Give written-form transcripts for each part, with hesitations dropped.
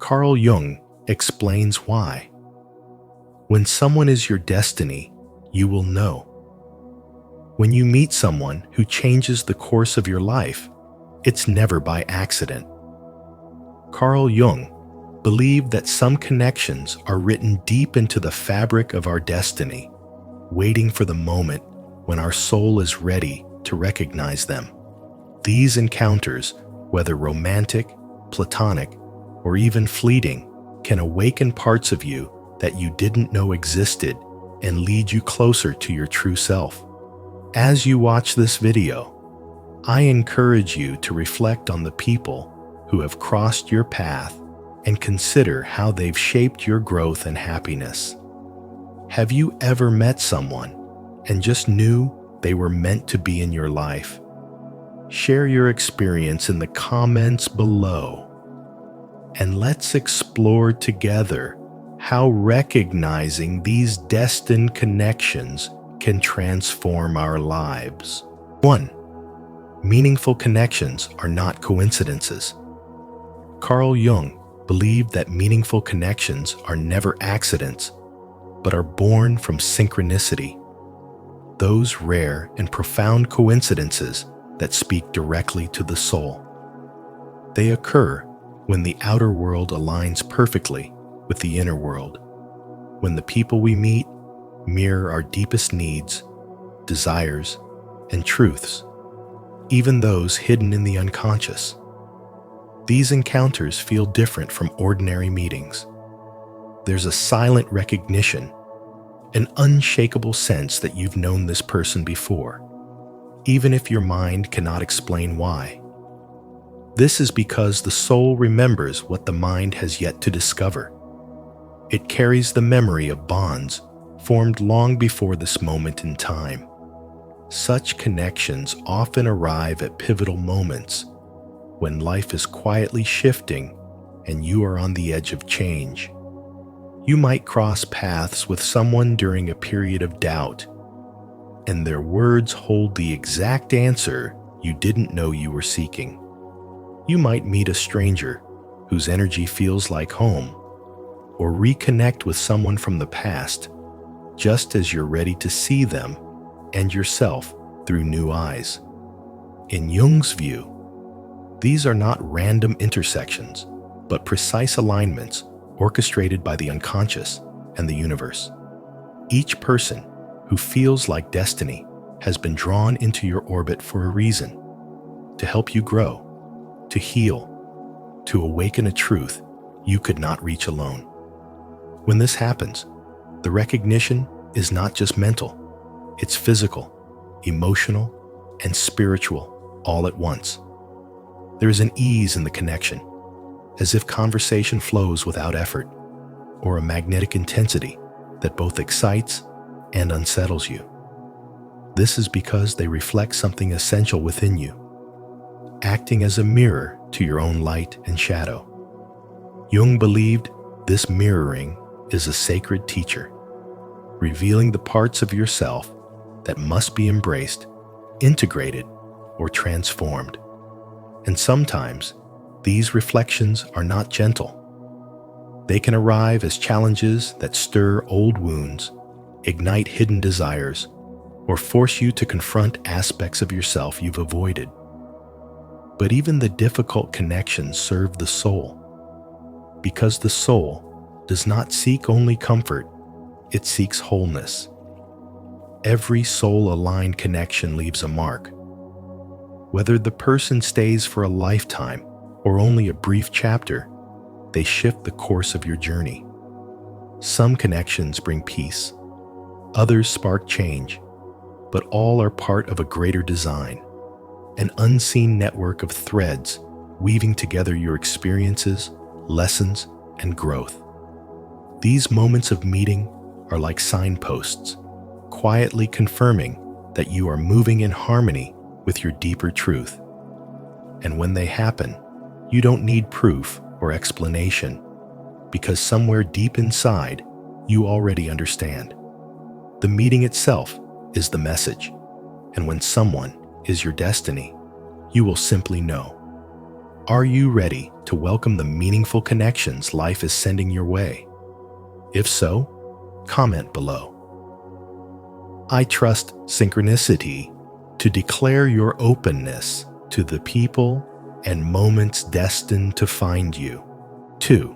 Carl Jung explains why. When someone is your destiny, you will know. When you meet someone who changes the course of your life, it's never by accident. Carl Jung believed that some connections are written deep into the fabric of our destiny, waiting for the moment when our soul is ready to recognize them. These encounters, whether romantic, platonic, or even fleeting, can awaken parts of you that you didn't know existed and lead you closer to your true self. As you watch this video, I encourage you to reflect on the people who have crossed your path and consider how they've shaped your growth and happiness. Have you ever met someone and just knew they were meant to be in your life? Share your experience in the comments below, and let's explore together how recognizing these destined connections can transform our lives. 1. Meaningful connections are not coincidences. Carl Jung believed that meaningful connections are never accidents, but are born from synchronicity, those rare and profound coincidences that speak directly to the soul. They occur when the outer world aligns perfectly with the inner world, when the people we meet mirror our deepest needs, desires, and truths, even those hidden in the unconscious. These encounters feel different from ordinary meetings. There's a silent recognition, an unshakable sense that you've known this person before, even if your mind cannot explain why. This is because the soul remembers what the mind has yet to discover. It carries the memory of bonds formed long before this moment in time. Such connections often arrive at pivotal moments when life is quietly shifting and you are on the edge of change. You might cross paths with someone during a period of doubt, and their words hold the exact answer you didn't know you were seeking. You might meet a stranger whose energy feels like home, or reconnect with someone from the past just as you're ready to see them and yourself through new eyes. In Jung's view, these are not random intersections, but precise alignments orchestrated by the unconscious and the universe. Each person who feels like destiny has been drawn into your orbit for a reason: to help you grow, to heal, to awaken a truth you could not reach alone. When this happens, the recognition is not just mental, it's physical, emotional, and spiritual all at once. There is an ease in the connection, as if conversation flows without effort, or a magnetic intensity that both excites and unsettles you. This is because they reflect something essential within you, acting as a mirror to your own light and shadow. Jung believed this mirroring is a sacred teacher, revealing the parts of yourself that must be embraced, integrated, or transformed. And sometimes, these reflections are not gentle. They can arrive as challenges that stir old wounds, ignite hidden desires, or force you to confront aspects of yourself you've avoided. But even the difficult connections serve the soul, because the soul does not seek only comfort, it seeks wholeness. Every soul-aligned connection leaves a mark. Whether the person stays for a lifetime or only a brief chapter, they shift the course of your journey. Some connections bring peace, others spark change, but all are part of a greater design, an unseen network of threads weaving together your experiences, lessons, and growth. These moments of meeting are like signposts, quietly confirming that you are moving in harmony with your deeper truth. And when they happen, you don't need proof or explanation, because somewhere deep inside, you already understand. The meeting itself is the message, and when someone is your destiny, you will simply know. Are you ready to welcome the meaningful connections life is sending your way? If so, comment below. I trust synchronicity to declare your openness to the people and moments destined to find you. 2.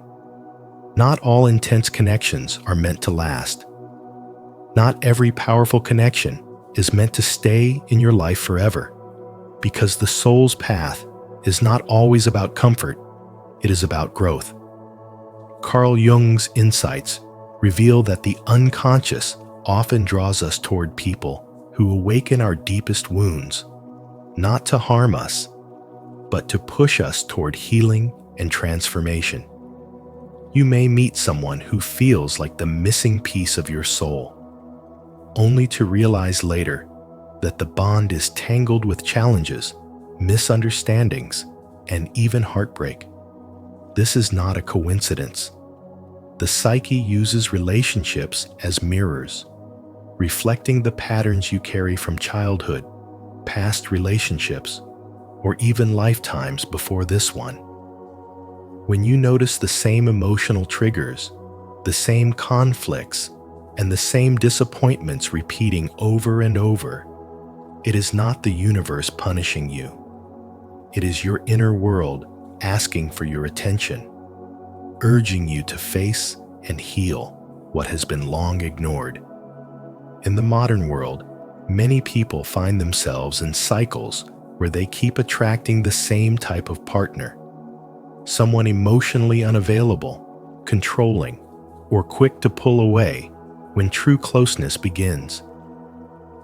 Not all intense connections are meant to last. Not every powerful connection is meant to stay in your life forever, because the soul's path is not always about comfort, it is about growth. Carl Jung's insights reveal that the unconscious often draws us toward people who awaken our deepest wounds, not to harm us, but to push us toward healing and transformation. You may meet someone who feels like the missing piece of your soul, only to realize later that the bond is tangled with challenges, misunderstandings, and even heartbreak. This is not a coincidence. The psyche uses relationships as mirrors, reflecting the patterns you carry from childhood, past relationships, or even lifetimes before this one. When you notice the same emotional triggers, the same conflicts, and the same disappointments repeating over and over, it is not the universe punishing you. It is your inner world asking for your attention, urging you to face and heal what has been long ignored. In the modern world, many people find themselves in cycles where they keep attracting the same type of partner, someone emotionally unavailable, controlling, or quick to pull away when true closeness begins.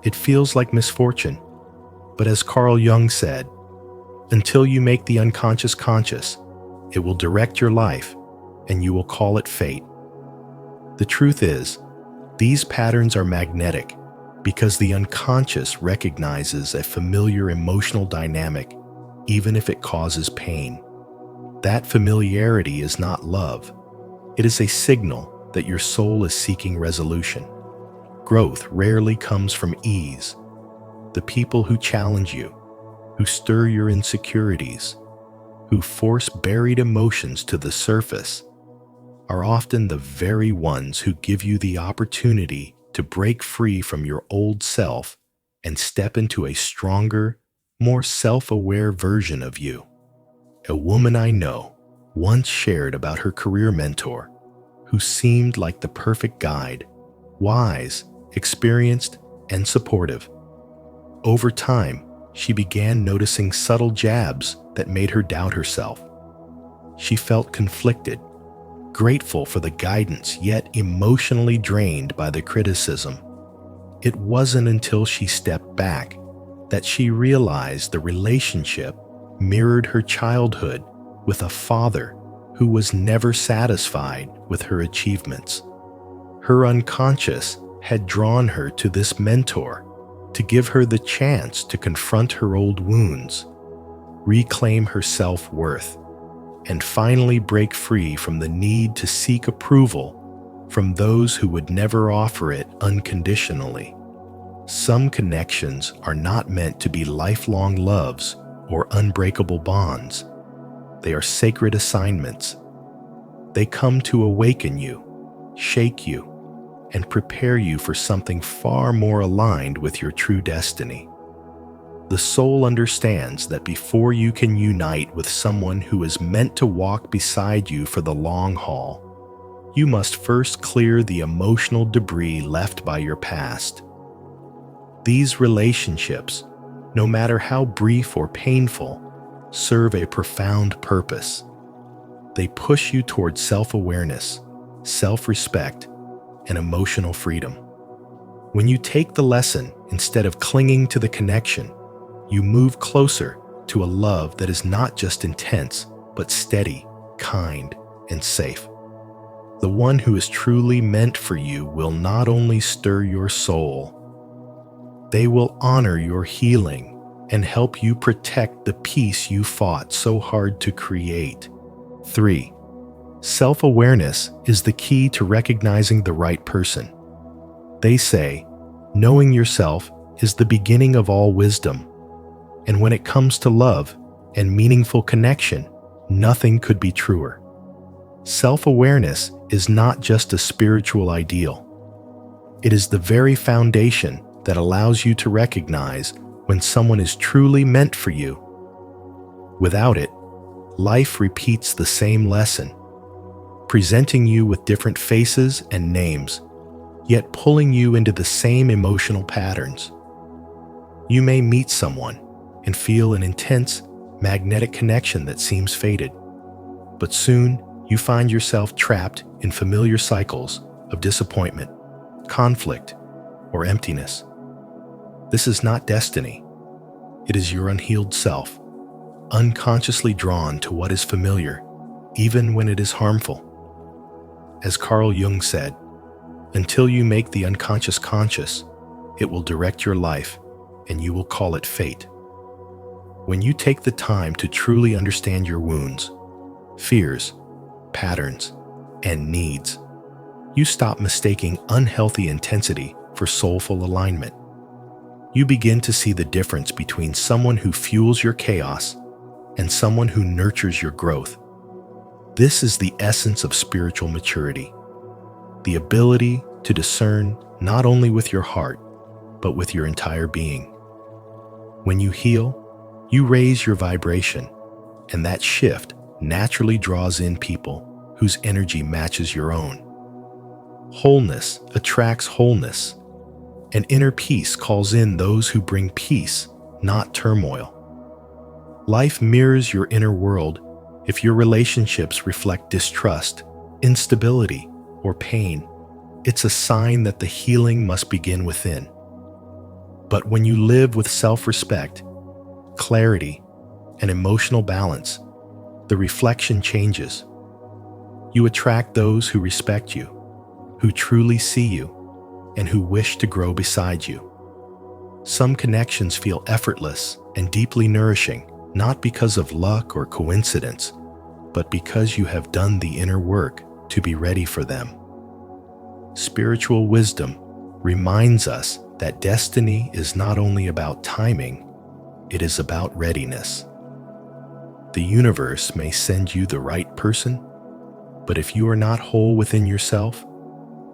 It feels like misfortune, but as Carl Jung said, until you make the unconscious conscious, it will direct your life and you will call it fate. The truth is, these patterns are magnetic because the unconscious recognizes a familiar emotional dynamic, even if it causes pain. That familiarity is not love. It is a signal that your soul is seeking resolution. Growth rarely comes from ease. The people who challenge you, who stir your insecurities, who force buried emotions to the surface, are often the very ones who give you the opportunity to break free from your old self and step into a stronger, more self-aware version of you. A woman I know once shared about her career mentor, who seemed like the perfect guide, wise, experienced, and supportive. Over time, she began noticing subtle jabs that made her doubt herself. She felt conflicted, grateful for the guidance, yet emotionally drained by the criticism. It wasn't until she stepped back that she realized the relationship mirrored her childhood with a father who was never satisfied with her achievements. Her unconscious had drawn her to this mentor to give her the chance to confront her old wounds, reclaim her self-worth, and finally break free from the need to seek approval from those who would never offer it unconditionally. Some connections are not meant to be lifelong loves or unbreakable bonds. They are sacred assignments. They come to awaken you, shake you, and prepare you for something far more aligned with your true destiny. The soul understands that before you can unite with someone who is meant to walk beside you for the long haul, you must first clear the emotional debris left by your past. These relationships, no matter how brief or painful, serve a profound purpose. They push you towards self-awareness, self-respect, and emotional freedom. When you take the lesson instead of clinging to the connection, you move closer to a love that is not just intense, but steady, kind, and safe. The one who is truly meant for you will not only stir your soul, they will honor your healing and help you protect the peace you fought so hard to create. 3. Self-awareness is the key to recognizing the right person. They say, knowing yourself is the beginning of all wisdom. And when it comes to love and meaningful connection, Nothing could be truer. Self-awareness is not just a spiritual ideal. It is the very foundation that allows you to recognize when someone is truly meant for you. Without it, life repeats the same lesson, presenting you with different faces and names, yet pulling you into the same emotional patterns. You may meet someone and feel an intense, magnetic connection that seems fated, but soon you find yourself trapped in familiar cycles of disappointment, conflict, or emptiness. This is not destiny. It is your unhealed self, unconsciously drawn to what is familiar, even when it is harmful. As Carl Jung said, until you make the unconscious conscious, it will direct your life, and you will call it fate. When you take the time to truly understand your wounds, fears, patterns, and needs, you stop mistaking unhealthy intensity for soulful alignment. You begin to see the difference between someone who fuels your chaos and someone who nurtures your growth. This is the essence of spiritual maturity, the ability to discern not only with your heart, but with your entire being. When you heal, you raise your vibration, and that shift naturally draws in people whose energy matches your own. Wholeness attracts wholeness, and inner peace calls in those who bring peace, not turmoil. Life mirrors your inner world. If your relationships reflect distrust, instability, or pain, it's a sign that the healing must begin within. But when you live with self-respect, clarity, and emotional balance, the reflection changes. You attract those who respect you, who truly see you, and who wish to grow beside you. Some connections feel effortless and deeply nourishing, not because of luck or coincidence, but because you have done the inner work to be ready for them. Spiritual wisdom reminds us that destiny is not only about timing, it is about readiness. The universe may send you the right person, but if you are not whole within yourself,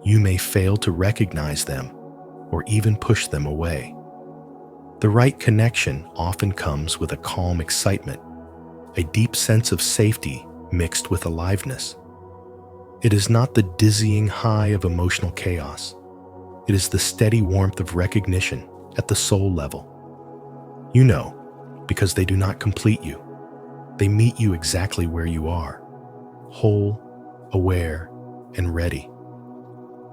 you may fail to recognize them or even push them away. The right connection often comes with a calm excitement, a deep sense of safety mixed with aliveness. It is not the dizzying high of emotional chaos. It is the steady warmth of recognition at the soul level. You know, because they do not complete you. They meet you exactly where you are, whole, aware, and ready.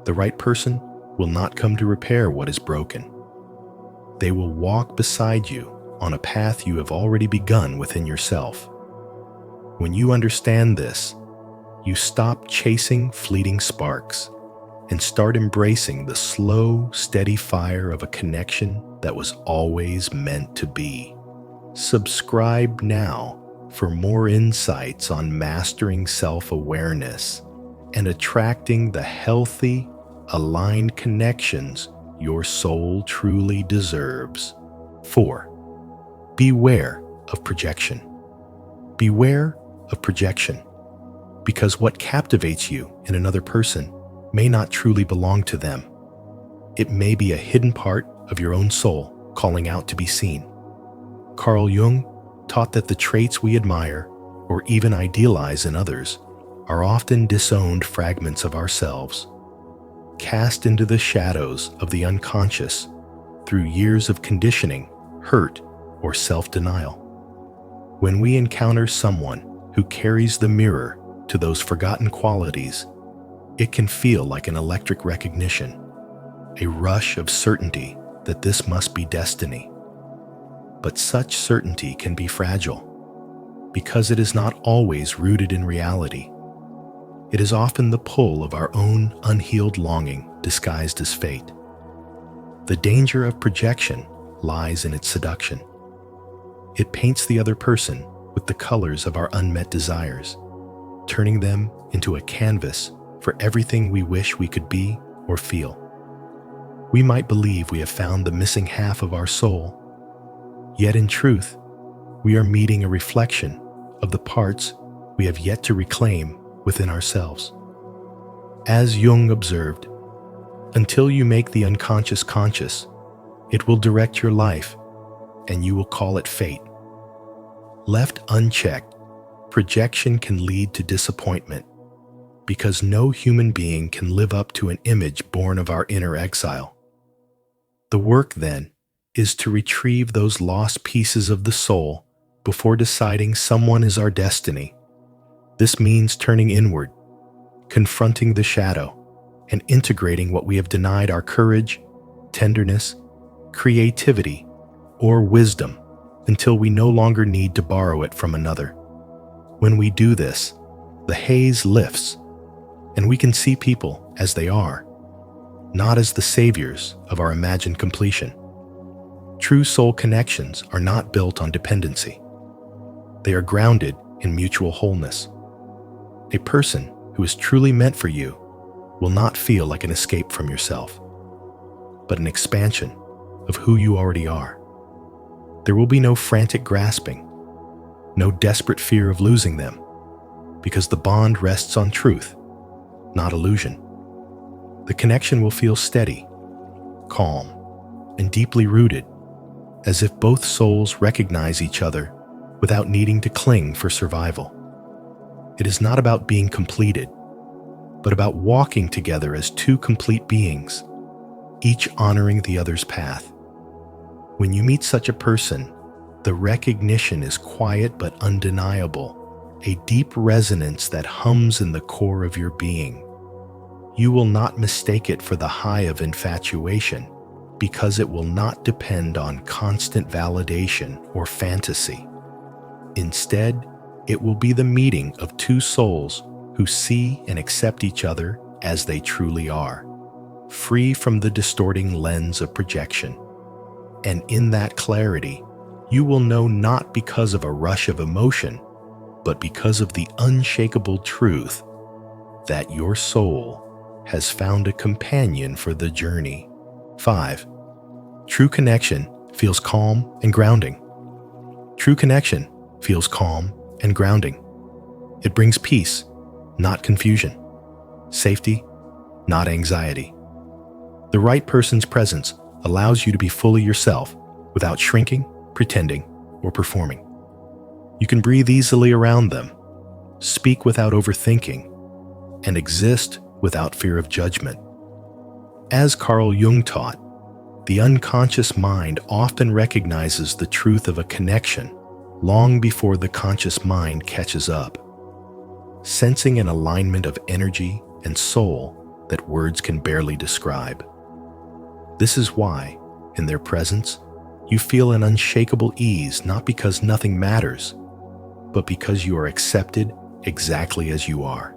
The right person will not come to repair what is broken. They will walk beside you on a path you have already begun within yourself. When you understand this, you stop chasing fleeting sparks and start embracing the slow, steady fire of a connection that was always meant to be. Subscribe now for more insights on mastering self-awareness and attracting the healthy, aligned connections your soul truly deserves. 4. Beware of projection. Beware of projection, because what captivates you in another person may not truly belong to them. It may be a hidden part of your own soul calling out to be seen. Carl Jung taught that the traits we admire or even idealize in others are often disowned fragments of ourselves, cast into the shadows of the unconscious through years of conditioning, hurt, or self-denial. When we encounter someone who carries the mirror to those forgotten qualities, it can feel like an electric recognition, a rush of certainty that this must be destiny. But such certainty can be fragile, because it is not always rooted in reality. It is often the pull of our own unhealed longing disguised as fate. The danger of projection lies in its seduction. It paints the other person with the colors of our unmet desires, turning them into a canvas for everything we wish we could be or feel. We might believe we have found the missing half of our soul, yet in truth, we are meeting a reflection of the parts we have yet to reclaim within ourselves. As Jung observed, until you make the unconscious conscious, it will direct your life, and you will call it fate. Left unchecked, projection can lead to disappointment, because no human being can live up to an image born of our inner exile. The work, then, is to retrieve those lost pieces of the soul before deciding someone is our destiny. This means turning inward, confronting the shadow, and integrating what we have denied our courage, tenderness, creativity, or wisdom until we no longer need to borrow it from another. When we do this, the haze lifts, and we can see people as they are, not as the saviors of our imagined completion. True soul connections are not built on dependency. They are grounded in mutual wholeness. A person who is truly meant for you will not feel like an escape from yourself, but an expansion of who you already are. There will be no frantic grasping, no desperate fear of losing them, because the bond rests on truth, not illusion. The connection will feel steady, calm, and deeply rooted, as if both souls recognize each other without needing to cling for survival. It is not about being completed, but about walking together as two complete beings, each honoring the other's path. When you meet such a person, the recognition is quiet but undeniable, a deep resonance that hums in the core of your being. You will not mistake it for the high of infatuation, because it will not depend on constant validation or fantasy. Instead, it will be the meeting of two souls who see and accept each other as they truly are, free from the distorting lens of projection. And in that clarity, you will know not because of a rush of emotion, but because of the unshakable truth that your soul has found a companion for the journey. 5. True connection feels calm and grounding. True connection feels calm and grounding. It brings peace, not confusion. Safety, not anxiety. The right person's presence allows you to be fully yourself without shrinking, pretending, or performing. You can breathe easily around them, speak without overthinking, and exist without fear of judgment. As Carl Jung taught, the unconscious mind often recognizes the truth of a connection long before the conscious mind catches up, sensing an alignment of energy and soul that words can barely describe. This is why, in their presence, you feel an unshakable ease, not because nothing matters, but because you are accepted exactly as you are.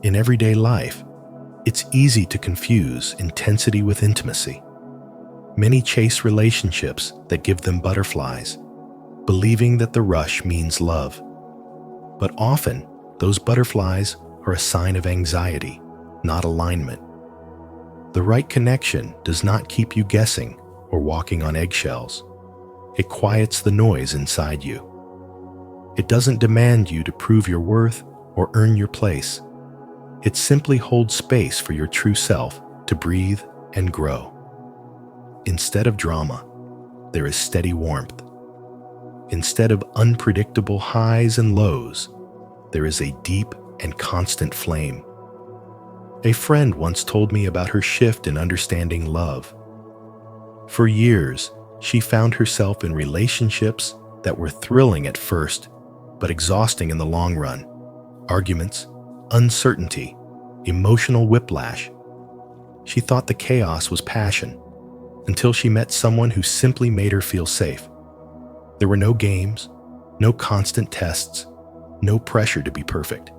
In everyday life, it's easy to confuse intensity with intimacy. Many chase relationships that give them butterflies, believing that the rush means love. But often, those butterflies are a sign of anxiety, not alignment. The right connection does not keep you guessing or walking on eggshells. It quiets the noise inside you. It doesn't demand you to prove your worth or earn your place. It simply holds space for your true self to breathe and grow. Instead of drama, there is steady warmth. Instead of unpredictable highs and lows, there is a deep and constant flame. A friend once told me about her shift in understanding love. For years, she found herself in relationships that were thrilling at first, but exhausting in the long run. Arguments, uncertainty, emotional whiplash. She thought the chaos was passion, until she met someone who simply made her feel safe. There were no games, no constant tests, no pressure to be perfect.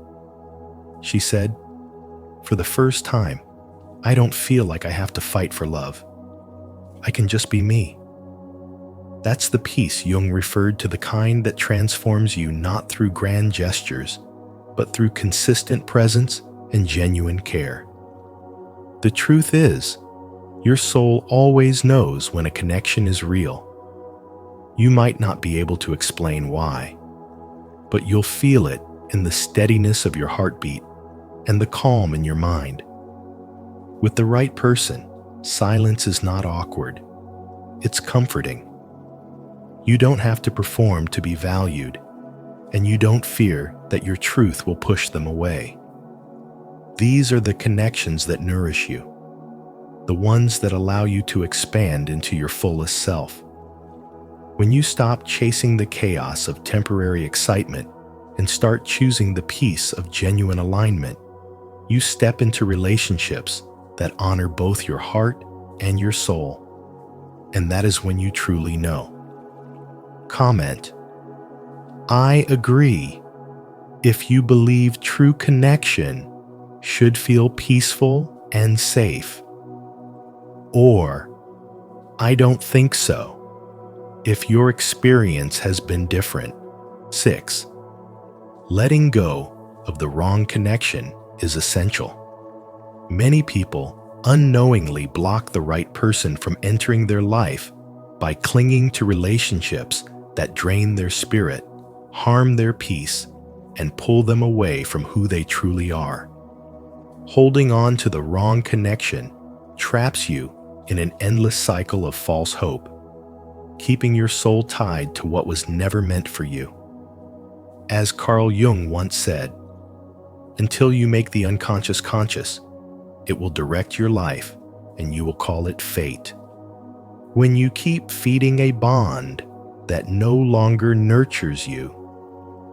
She said, "For the first time, I don't feel like I have to fight for love. I can just be me." That's the peace Jung referred to, the kind that transforms you not through grand gestures, but through consistent presence and genuine care. The truth is, your soul always knows when a connection is real. You might not be able to explain why, but you'll feel it in the steadiness of your heartbeat and the calm in your mind. With the right person, silence is not awkward. It's comforting. You don't have to perform to be valued, and you don't fear that your truth will push them away. These are the connections that nourish you, the ones that allow you to expand into your fullest self. When you stop chasing the chaos of temporary excitement and start choosing the peace of genuine alignment, you step into relationships that honor both your heart and your soul. And that is when you truly know. Comment: I agree. If you believe true connection should feel peaceful and safe. Or, I don't think so, if your experience has been different. 6. Letting go of the wrong connection is essential. Many people unknowingly block the right person from entering their life by clinging to relationships that drain their spirit, harm their peace, and pull them away from who they truly are. Holding on to the wrong connection traps you in an endless cycle of false hope, keeping your soul tied to what was never meant for you. As Carl Jung once said, until you make the unconscious conscious, it will direct your life and you will call it fate. When you keep feeding a bond that no longer nurtures you,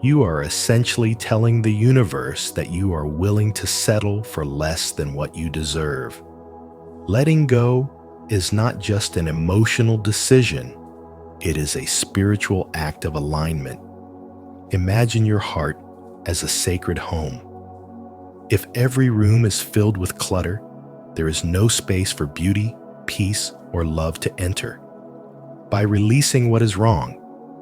you are essentially telling the universe that you are willing to settle for less than what you deserve. Letting go is not just an emotional decision, it is a spiritual act of alignment. Imagine your heart as a sacred home. If every room is filled with clutter, there is no space for beauty, peace, or love to enter. By releasing what is wrong,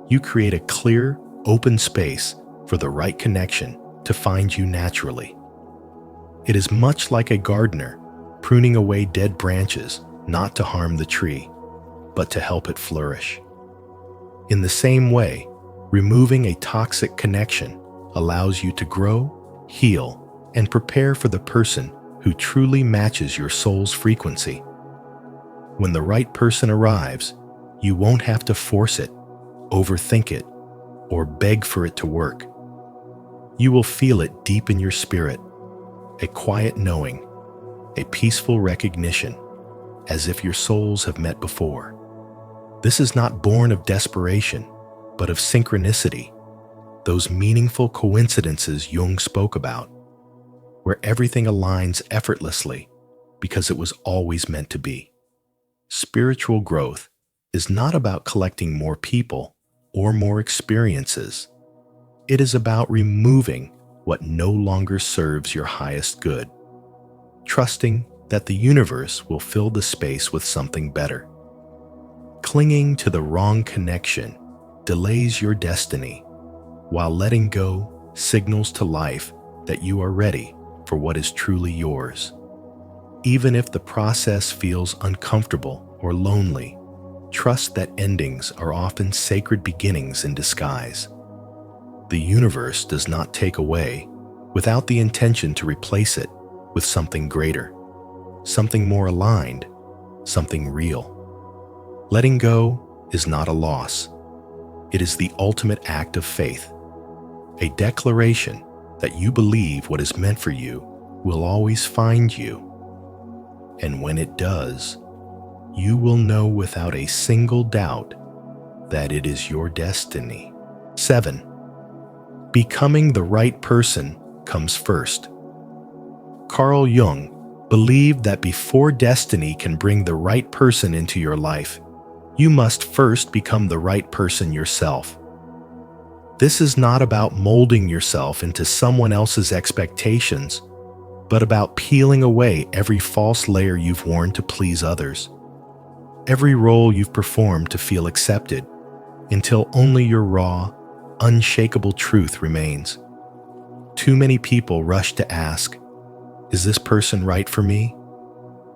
you create a clear, open space for the right connection to find you naturally. It is much like a gardener pruning away dead branches, not to harm the tree, but to help it flourish. In the same way, removing a toxic connection allows you to grow, heal, and prepare for the person who truly matches your soul's frequency. When the right person arrives, you won't have to force it, overthink it, or beg for it to work. You will feel it deep in your spirit, a quiet knowing, a peaceful recognition, as if your souls have met before. This is not born of desperation, but of synchronicity, those meaningful coincidences Jung spoke about, where everything aligns effortlessly because it was always meant to be. Spiritual growth is not about collecting more people or more experiences. It is about removing what no longer serves your highest good, trusting that the universe will fill the space with something better. Clinging to the wrong connection delays your destiny, while letting go signals to life that you are ready for what is truly yours. Even if the process feels uncomfortable or lonely, trust that endings are often sacred beginnings in disguise. The universe does not take away without the intention to replace it with something greater, something more aligned, something real. Letting go is not a loss. It is the ultimate act of faith, a declaration that you believe what is meant for you will always find you. And when it does, you will know without a single doubt that it is your destiny. 7. Becoming the right person comes first. Carl Jung believed that before destiny can bring the right person into your life, you must first become the right person yourself. This is not about molding yourself into someone else's expectations, but about peeling away every false layer you've worn to please others, every role you've performed to feel accepted, until only your raw, unshakable truth remains. Too many people rush to ask, "Is this person right for me?"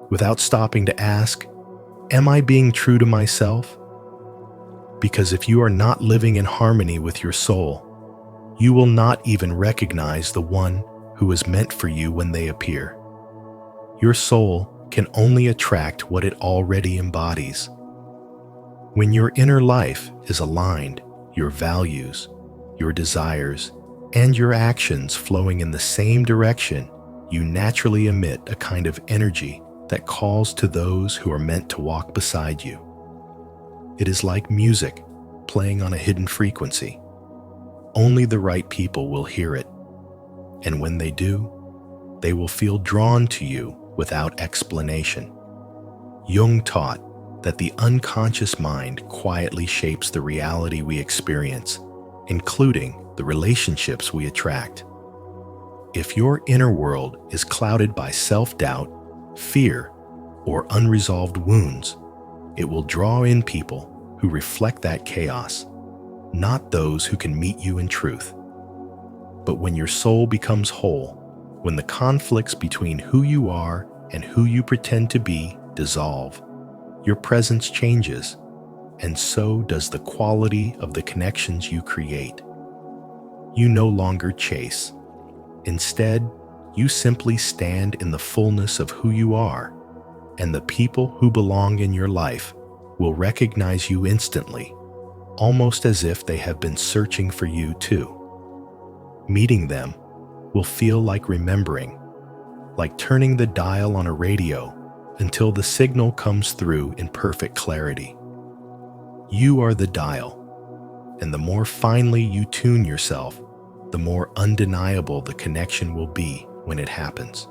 without stopping to ask, "Am I being true to myself?" Because if you are not living in harmony with your soul, you will not even recognize the one who is meant for you when they appear. Your soul can only attract what it already embodies. When your inner life is aligned, your values, your desires, and your actions flowing in the same direction, you naturally emit a kind of energy that calls to those who are meant to walk beside you. It is like music playing on a hidden frequency. Only the right people will hear it, and when they do, they will feel drawn to you without explanation. Jung taught that the unconscious mind quietly shapes the reality we experience, including the relationships we attract. If your inner world is clouded by self-doubt, fear, or unresolved wounds, it will draw in people who reflect that chaos, not those who can meet you in truth. But when your soul becomes whole, when the conflicts between who you are and who you pretend to be dissolve, your presence changes, and so does the quality of the connections you create. You no longer chase. Instead, you simply stand in the fullness of who you are, and the people who belong in your life will recognize you instantly, almost as if they have been searching for you too. Meeting them will feel like remembering, like turning the dial on a radio until the signal comes through in perfect clarity. You are the dial, and the more finely you tune yourself, the more undeniable the connection will be when it happens.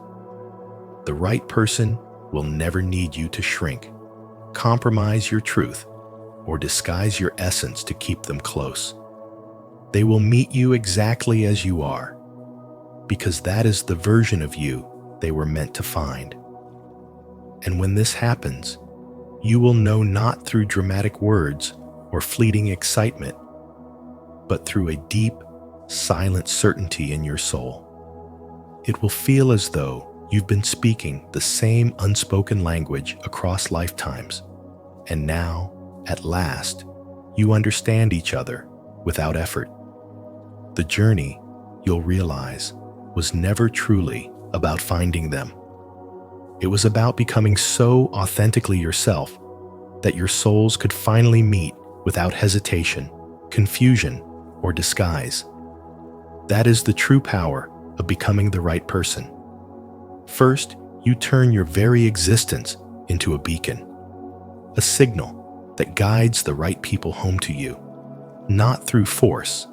The right person will never need you to shrink, compromise your truth, or disguise your essence to keep them close. They will meet you exactly as you are, because that is the version of you they were meant to find. And when this happens, you will know not through dramatic words or fleeting excitement, but through a deep, silent certainty in your soul. It will feel as though you've been speaking the same unspoken language across lifetimes, and now, at last, you understand each other without effort. The journey, you'll realize, was never truly about finding them. It was about becoming so authentically yourself that your souls could finally meet without hesitation, confusion, or disguise. That is the true power of becoming the right person. First, you turn your very existence into a beacon, a signal that guides the right people home to you, not through force,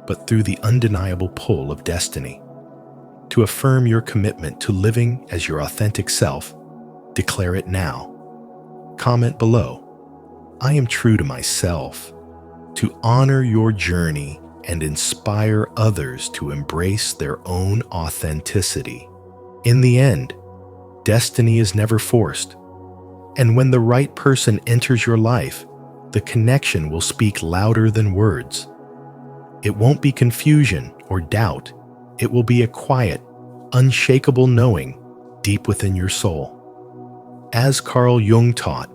but through the undeniable pull of destiny. To affirm your commitment to living as your authentic self, declare it now. Comment below, "I am true to myself," to honor your journey and inspire others to embrace their own authenticity. In the end, destiny is never forced, and when the right person enters your life, the connection will speak louder than words. It won't be confusion or doubt. It will be a quiet, unshakable knowing deep within your soul. As Carl Jung taught,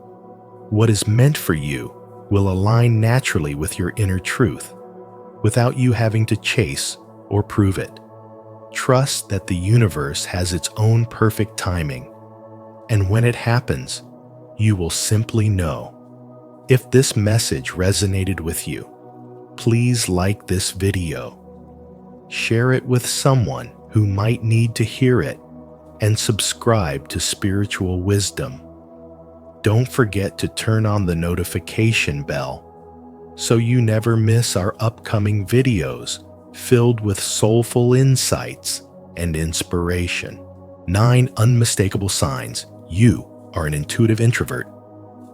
what is meant for you will align naturally with your inner truth, without you having to chase or prove it. Trust that the universe has its own perfect timing, and when it happens, you will simply know. If this message resonated with you, please like this video. Share it with someone who might need to hear it, and subscribe to Spiritual Wisdom. Don't forget to turn on the notification bell so you never miss our upcoming videos filled with soulful insights and inspiration. 9 unmistakable signs you are an intuitive introvert.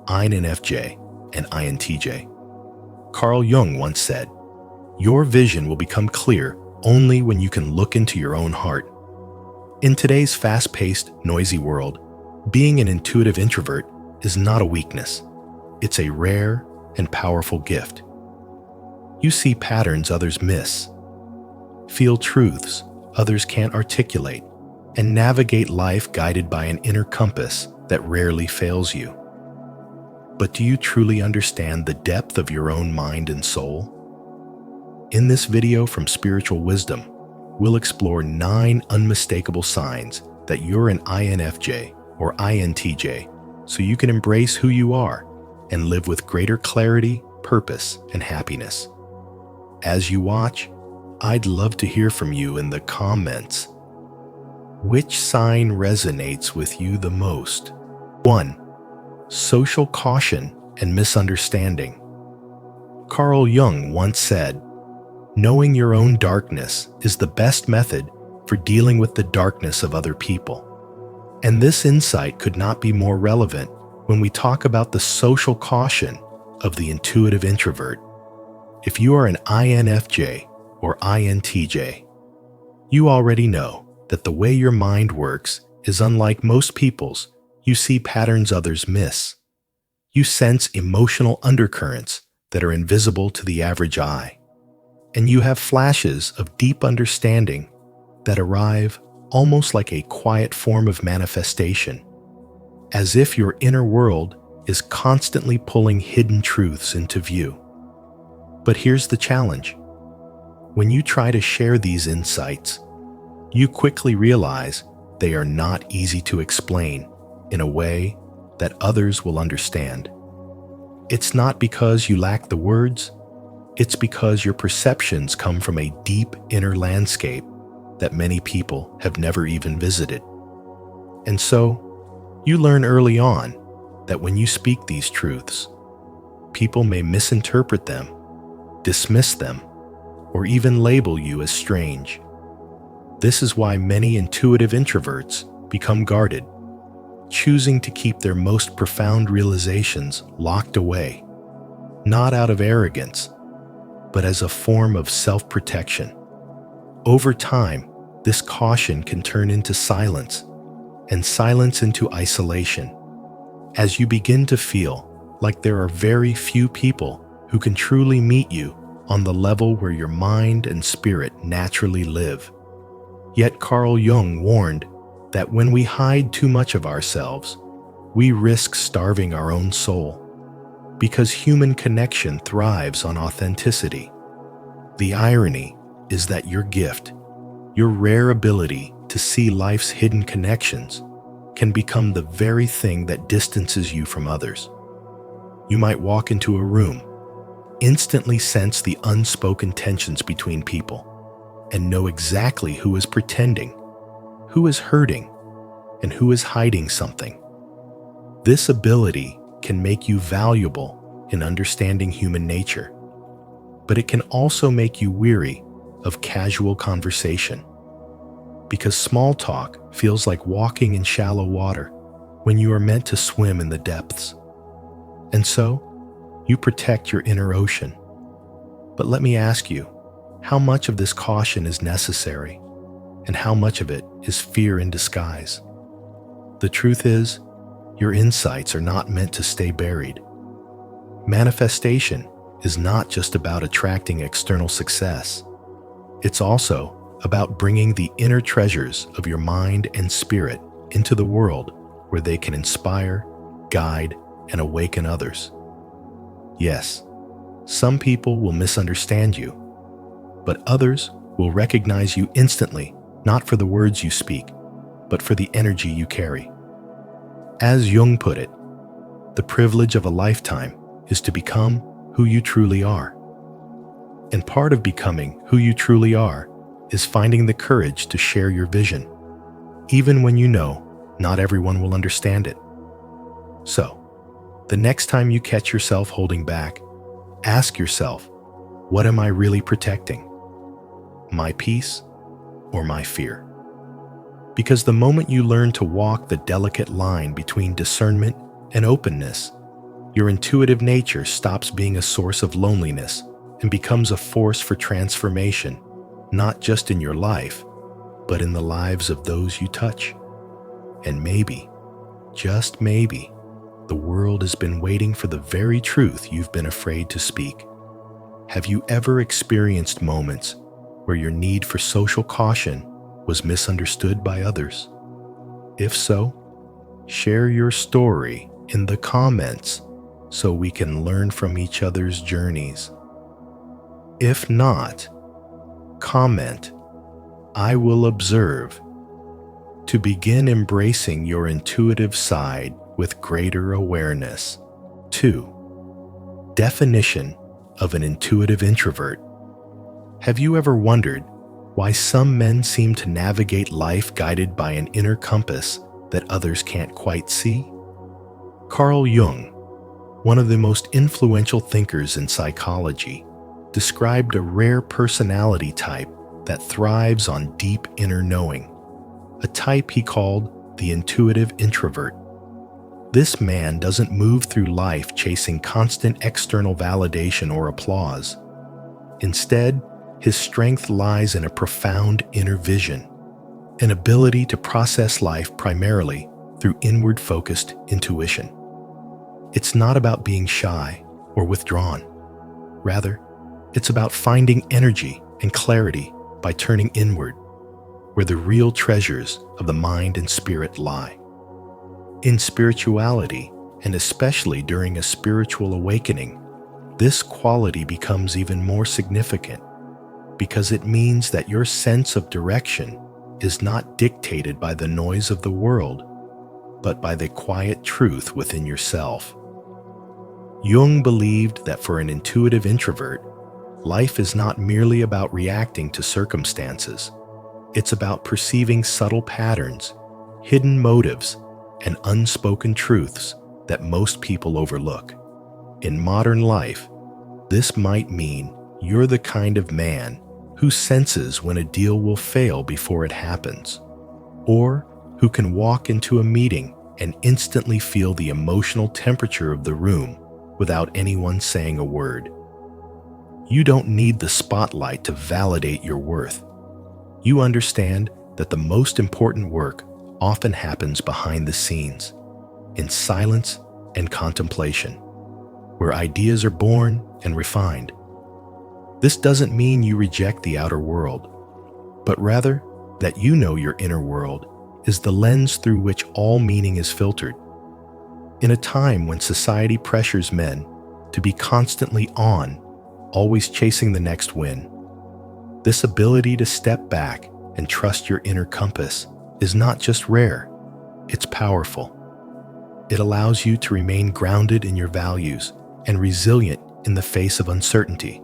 INFJ and INTJ. Carl Jung once said, "Your vision will become clear only when you can look into your own heart." In today's fast-paced, noisy world, being an intuitive introvert is not a weakness. It's a rare and powerful gift. You see patterns others miss, feel truths others can't articulate, and navigate life guided by an inner compass that rarely fails you. But do you truly understand the depth of your own mind and soul? In this video from Spiritual Wisdom, we'll explore 9 unmistakable signs that you're an INFJ or INTJ so you can embrace who you are and live with greater clarity, purpose, and happiness. As you watch, I'd love to hear from you in the comments. Which sign resonates with you the most? 1. Social caution and misunderstanding. Carl Jung once said, "Knowing your own darkness is the best method for dealing with the darkness of other people." And this insight could not be more relevant when we talk about the social caution of the intuitive introvert. If you are an INFJ or INTJ, you already know that the way your mind works is unlike most people's. You see patterns others miss. You sense emotional undercurrents that are invisible to the average eye. And you have flashes of deep understanding that arrive almost like a quiet form of manifestation, as if your inner world is constantly pulling hidden truths into view. But here's the challenge. When you try to share these insights, you quickly realize they are not easy to explain in a way that others will understand. It's not because you lack the words, it's because your perceptions come from a deep inner landscape that many people have never even visited. And so, you learn early on that when you speak these truths, people may misinterpret them, dismiss them, or even label you as strange. This is why many intuitive introverts become guarded, choosing to keep their most profound realizations locked away, not out of arrogance, but as a form of self-protection. Over time, this caution can turn into silence, and silence into isolation, as you begin to feel like there are very few people who can truly meet you on the level where your mind and spirit naturally live. Yet Carl Jung warned that when we hide too much of ourselves, we risk starving our own soul, because human connection thrives on authenticity. The irony is that your gift, your rare ability to see life's hidden connections, can become the very thing that distances you from others. You might walk into a room, instantly sense the unspoken tensions between people, and know exactly who is pretending, who is hurting, and who is hiding something. This ability can make you valuable in understanding human nature, but it can also make you weary of casual conversation, because small talk feels like walking in shallow water when you are meant to swim in the depths. And so, you protect your inner ocean. But let me ask you, how much of this caution is necessary, and how much of it is fear in disguise? The truth is, your insights are not meant to stay buried. Manifestation is not just about attracting external success. It's also about bringing the inner treasures of your mind and spirit into the world where they can inspire, guide, and awaken others. Yes, some people will misunderstand you, but others will recognize you instantly, not for the words you speak, but for the energy you carry. As Jung put it, the privilege of a lifetime is to become who you truly are. And part of becoming who you truly are is finding the courage to share your vision, even when you know not everyone will understand it. So, the next time you catch yourself holding back, ask yourself, what am I really protecting? My peace or my fear? Because the moment you learn to walk the delicate line between discernment and openness, your intuitive nature stops being a source of loneliness and becomes a force for transformation, not just in your life, but in the lives of those you touch. And maybe, just maybe, the world has been waiting for the very truth you've been afraid to speak. Have you ever experienced moments where your need for social caution was misunderstood by others? If so, share your story in the comments so we can learn from each other's journeys. If not, comment, "I will observe," to begin embracing your intuitive side with greater awareness. 2. Definition of an intuitive introvert. Have you ever wondered why some men seem to navigate life guided by an inner compass that others can't quite see? Carl Jung, one of the most influential thinkers in psychology, described a rare personality type that thrives on deep inner knowing, a type he called the intuitive introvert. This man doesn't move through life chasing constant external validation or applause. Instead, his strength lies in a profound inner vision, an ability to process life primarily through inward-focused intuition. It's not about being shy or withdrawn. Rather, it's about finding energy and clarity by turning inward, where the real treasures of the mind and spirit lie. In spirituality, and especially during a spiritual awakening, this quality becomes even more significant because it means that your sense of direction is not dictated by the noise of the world, but by the quiet truth within yourself. Jung believed that for an intuitive introvert, life is not merely about reacting to circumstances. It's about perceiving subtle patterns, hidden motives, and unspoken truths that most people overlook. In modern life, this might mean you're the kind of man who senses when a deal will fail before it happens, or who can walk into a meeting and instantly feel the emotional temperature of the room without anyone saying a word. You don't need the spotlight to validate your worth. You understand that the most important work often happens behind the scenes, in silence and contemplation, where ideas are born and refined. This doesn't mean you reject the outer world, but rather that you know your inner world is the lens through which all meaning is filtered. In a time when society pressures men to be constantly on, always chasing the next win, this ability to step back and trust your inner compass is not just rare, it's powerful. It allows you to remain grounded in your values and resilient in the face of uncertainty,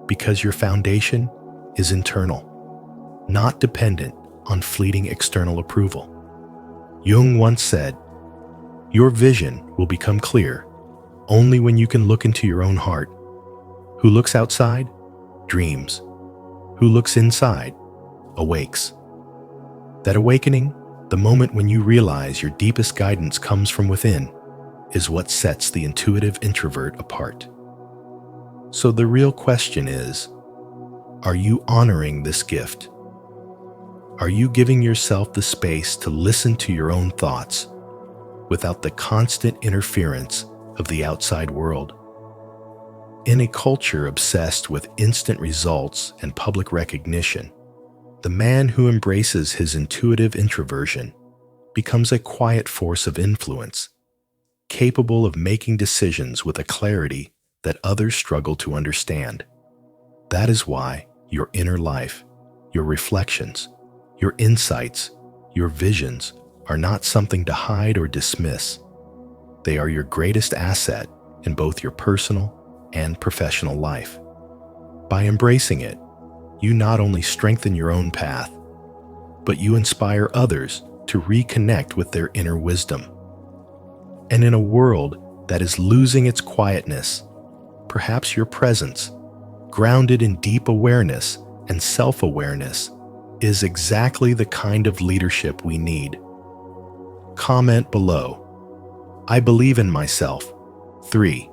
because your foundation is internal, not dependent on fleeting external approval. Jung once said, "Your vision will become clear only when you can look into your own heart. Who looks outside, dreams. Who looks inside, awakes." That awakening, the moment when you realize your deepest guidance comes from within, is what sets the intuitive introvert apart. So the real question is, are you honoring this gift? Are you giving yourself the space to listen to your own thoughts without the constant interference of the outside world? In a culture obsessed with instant results and public recognition, the man who embraces his intuitive introversion becomes a quiet force of influence, capable of making decisions with a clarity that others struggle to understand. That is why your inner life, your reflections, your insights, your visions are not something to hide or dismiss. They are your greatest asset in both your personal and professional life. By embracing it, you not only strengthen your own path, but you inspire others to reconnect with their inner wisdom. And in a world that is losing its quietness, perhaps your presence, grounded in deep awareness and self-awareness, is exactly the kind of leadership we need. Comment below, "I believe in myself." 3.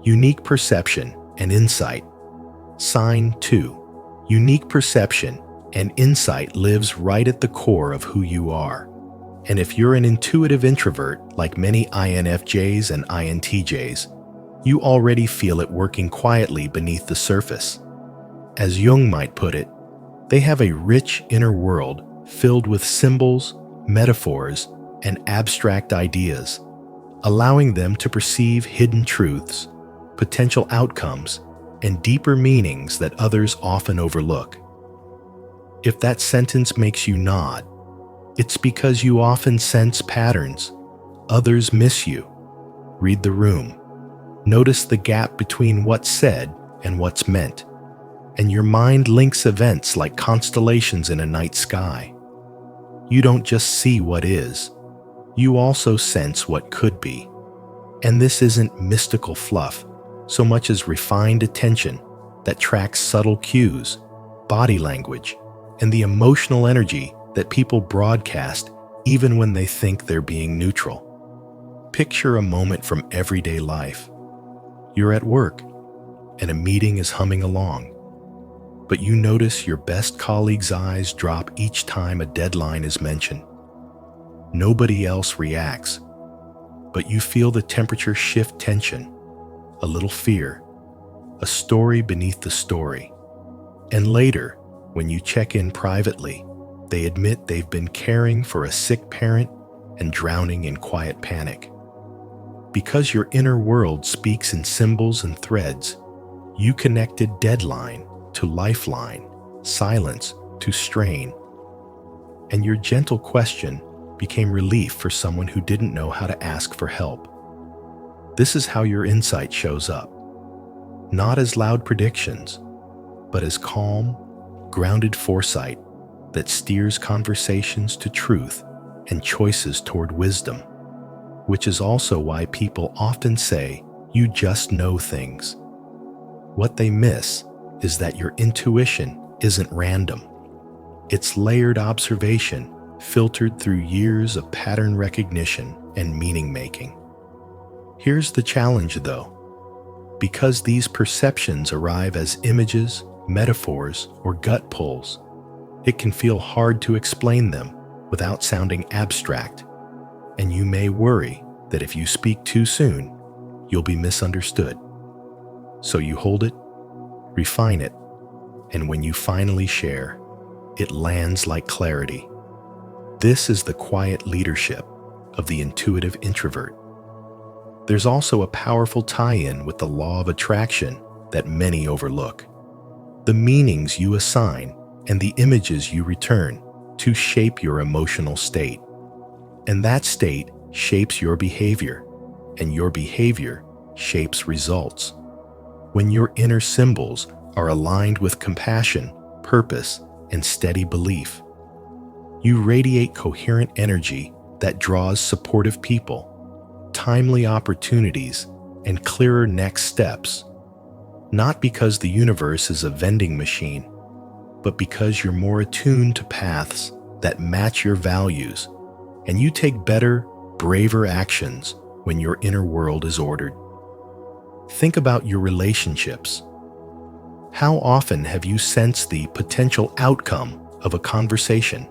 Unique perception and insight. Sign 2. Unique perception and insight lives right at the core of who you are. And if you're an intuitive introvert like many INFJs and INTJs, you already feel it working quietly beneath the surface. As Jung might put it, they have a rich inner world filled with symbols, metaphors, and abstract ideas, allowing them to perceive hidden truths, potential outcomes, and deeper meanings that others often overlook. If that sentence makes you nod, it's because you often sense patterns. Others miss you. Read the room. Notice the gap between what's said and what's meant. And your mind links events like constellations in a night sky. You don't just see what is, you also sense what could be. And this isn't mystical fluff, so much as refined attention that tracks subtle cues, body language, and the emotional energy that people broadcast even when they think they're being neutral. Picture a moment from everyday life. You're at work, and a meeting is humming along, but you notice your best colleague's eyes drop each time a deadline is mentioned. Nobody else reacts, but you feel the temperature shift tension, a little fear, a story beneath the story. And later, when you check in privately, they admit they've been caring for a sick parent and drowning in quiet panic. Because your inner world speaks in symbols and threads, you connected deadline to lifeline, silence to strain. And your gentle question became relief for someone who didn't know how to ask for help. This is how your insight shows up. Not as loud predictions, but as calm, grounded foresight that steers conversations to truth and choices toward wisdom, which is also why people often say, you just know things. What they miss is that your intuition isn't random. It's layered observation filtered through years of pattern recognition and meaning making. Here's the challenge though. Because these perceptions arrive as images, metaphors, or gut pulls, it can feel hard to explain them without sounding abstract, and you may worry that if you speak too soon, you'll be misunderstood. So you hold it, refine it, and when you finally share, it lands like clarity. This is the quiet leadership of the intuitive introvert. There's also a powerful tie-in with the law of attraction that many overlook. The meanings you assign and the images you return to shape your emotional state. And that state shapes your behavior, and your behavior shapes results. When your inner symbols are aligned with compassion, purpose, and steady belief, you radiate coherent energy that draws supportive people, timely opportunities, and clearer next steps. Not because the universe is a vending machine, but because you're more attuned to paths that match your values, and you take better, braver actions when your inner world is ordered. Think about your relationships. How often have you sensed the potential outcome of a conversation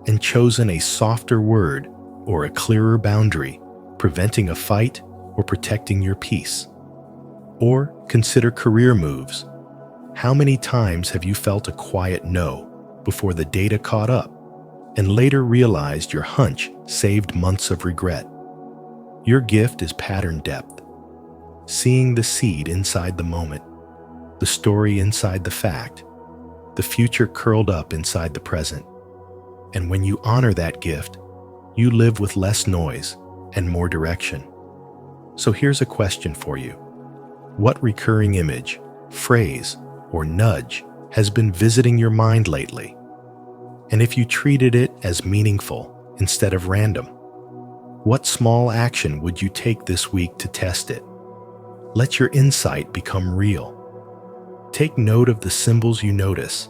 and chosen a softer word or a clearer boundary, preventing a fight or protecting your peace? Or consider career moves. How many times have you felt a quiet no before the data caught up and later realized your hunch saved months of regret? Your gift is pattern depth, seeing the seed inside the moment, the story inside the fact, the future curled up inside the present. And when you honor that gift, you live with less noise and more direction. So here's a question for you. What recurring image, phrase, or nudge has been visiting your mind lately? And if you treated it as meaningful instead of random, what small action would you take this week to test it? Let your insight become real. Take note of the symbols you notice.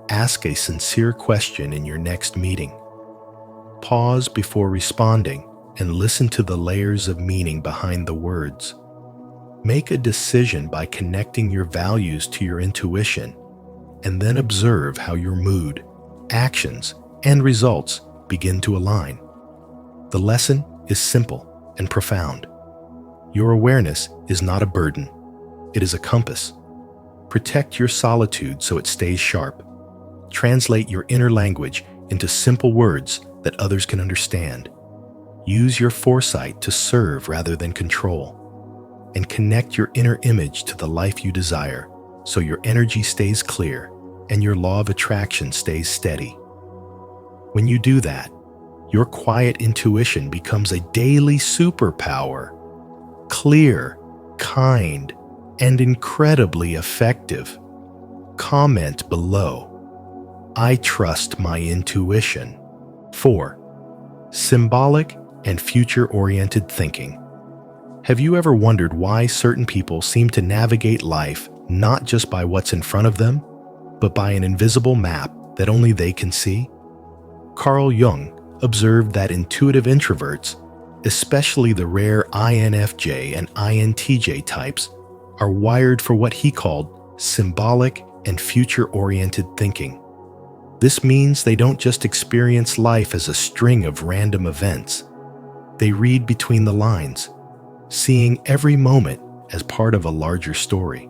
Ask a sincere question in your next meeting. Pause before responding and listen to the layers of meaning behind the words. Make a decision by connecting your values to your intuition, and then observe how your mood, actions, and results begin to align. The lesson is simple and profound. Your awareness is not a burden. It is a compass. Protect your solitude so it stays sharp. Translate your inner language into simple words that others can understand. Use your foresight to serve rather than control. And connect your inner image to the life you desire, so your energy stays clear and your law of attraction stays steady. When you do that, your quiet intuition becomes a daily superpower. Clear, kind, and incredibly effective. Comment below. I trust my intuition. 4. Symbolic and future-oriented thinking. Have you ever wondered why certain people seem to navigate life not just by what's in front of them, but by an invisible map that only they can see? Carl Jung observed that intuitive introverts, especially the rare INFJ and INTJ types, are wired for what he called symbolic and future-oriented thinking. This means they don't just experience life as a string of random events. They read between the lines, seeing every moment as part of a larger story,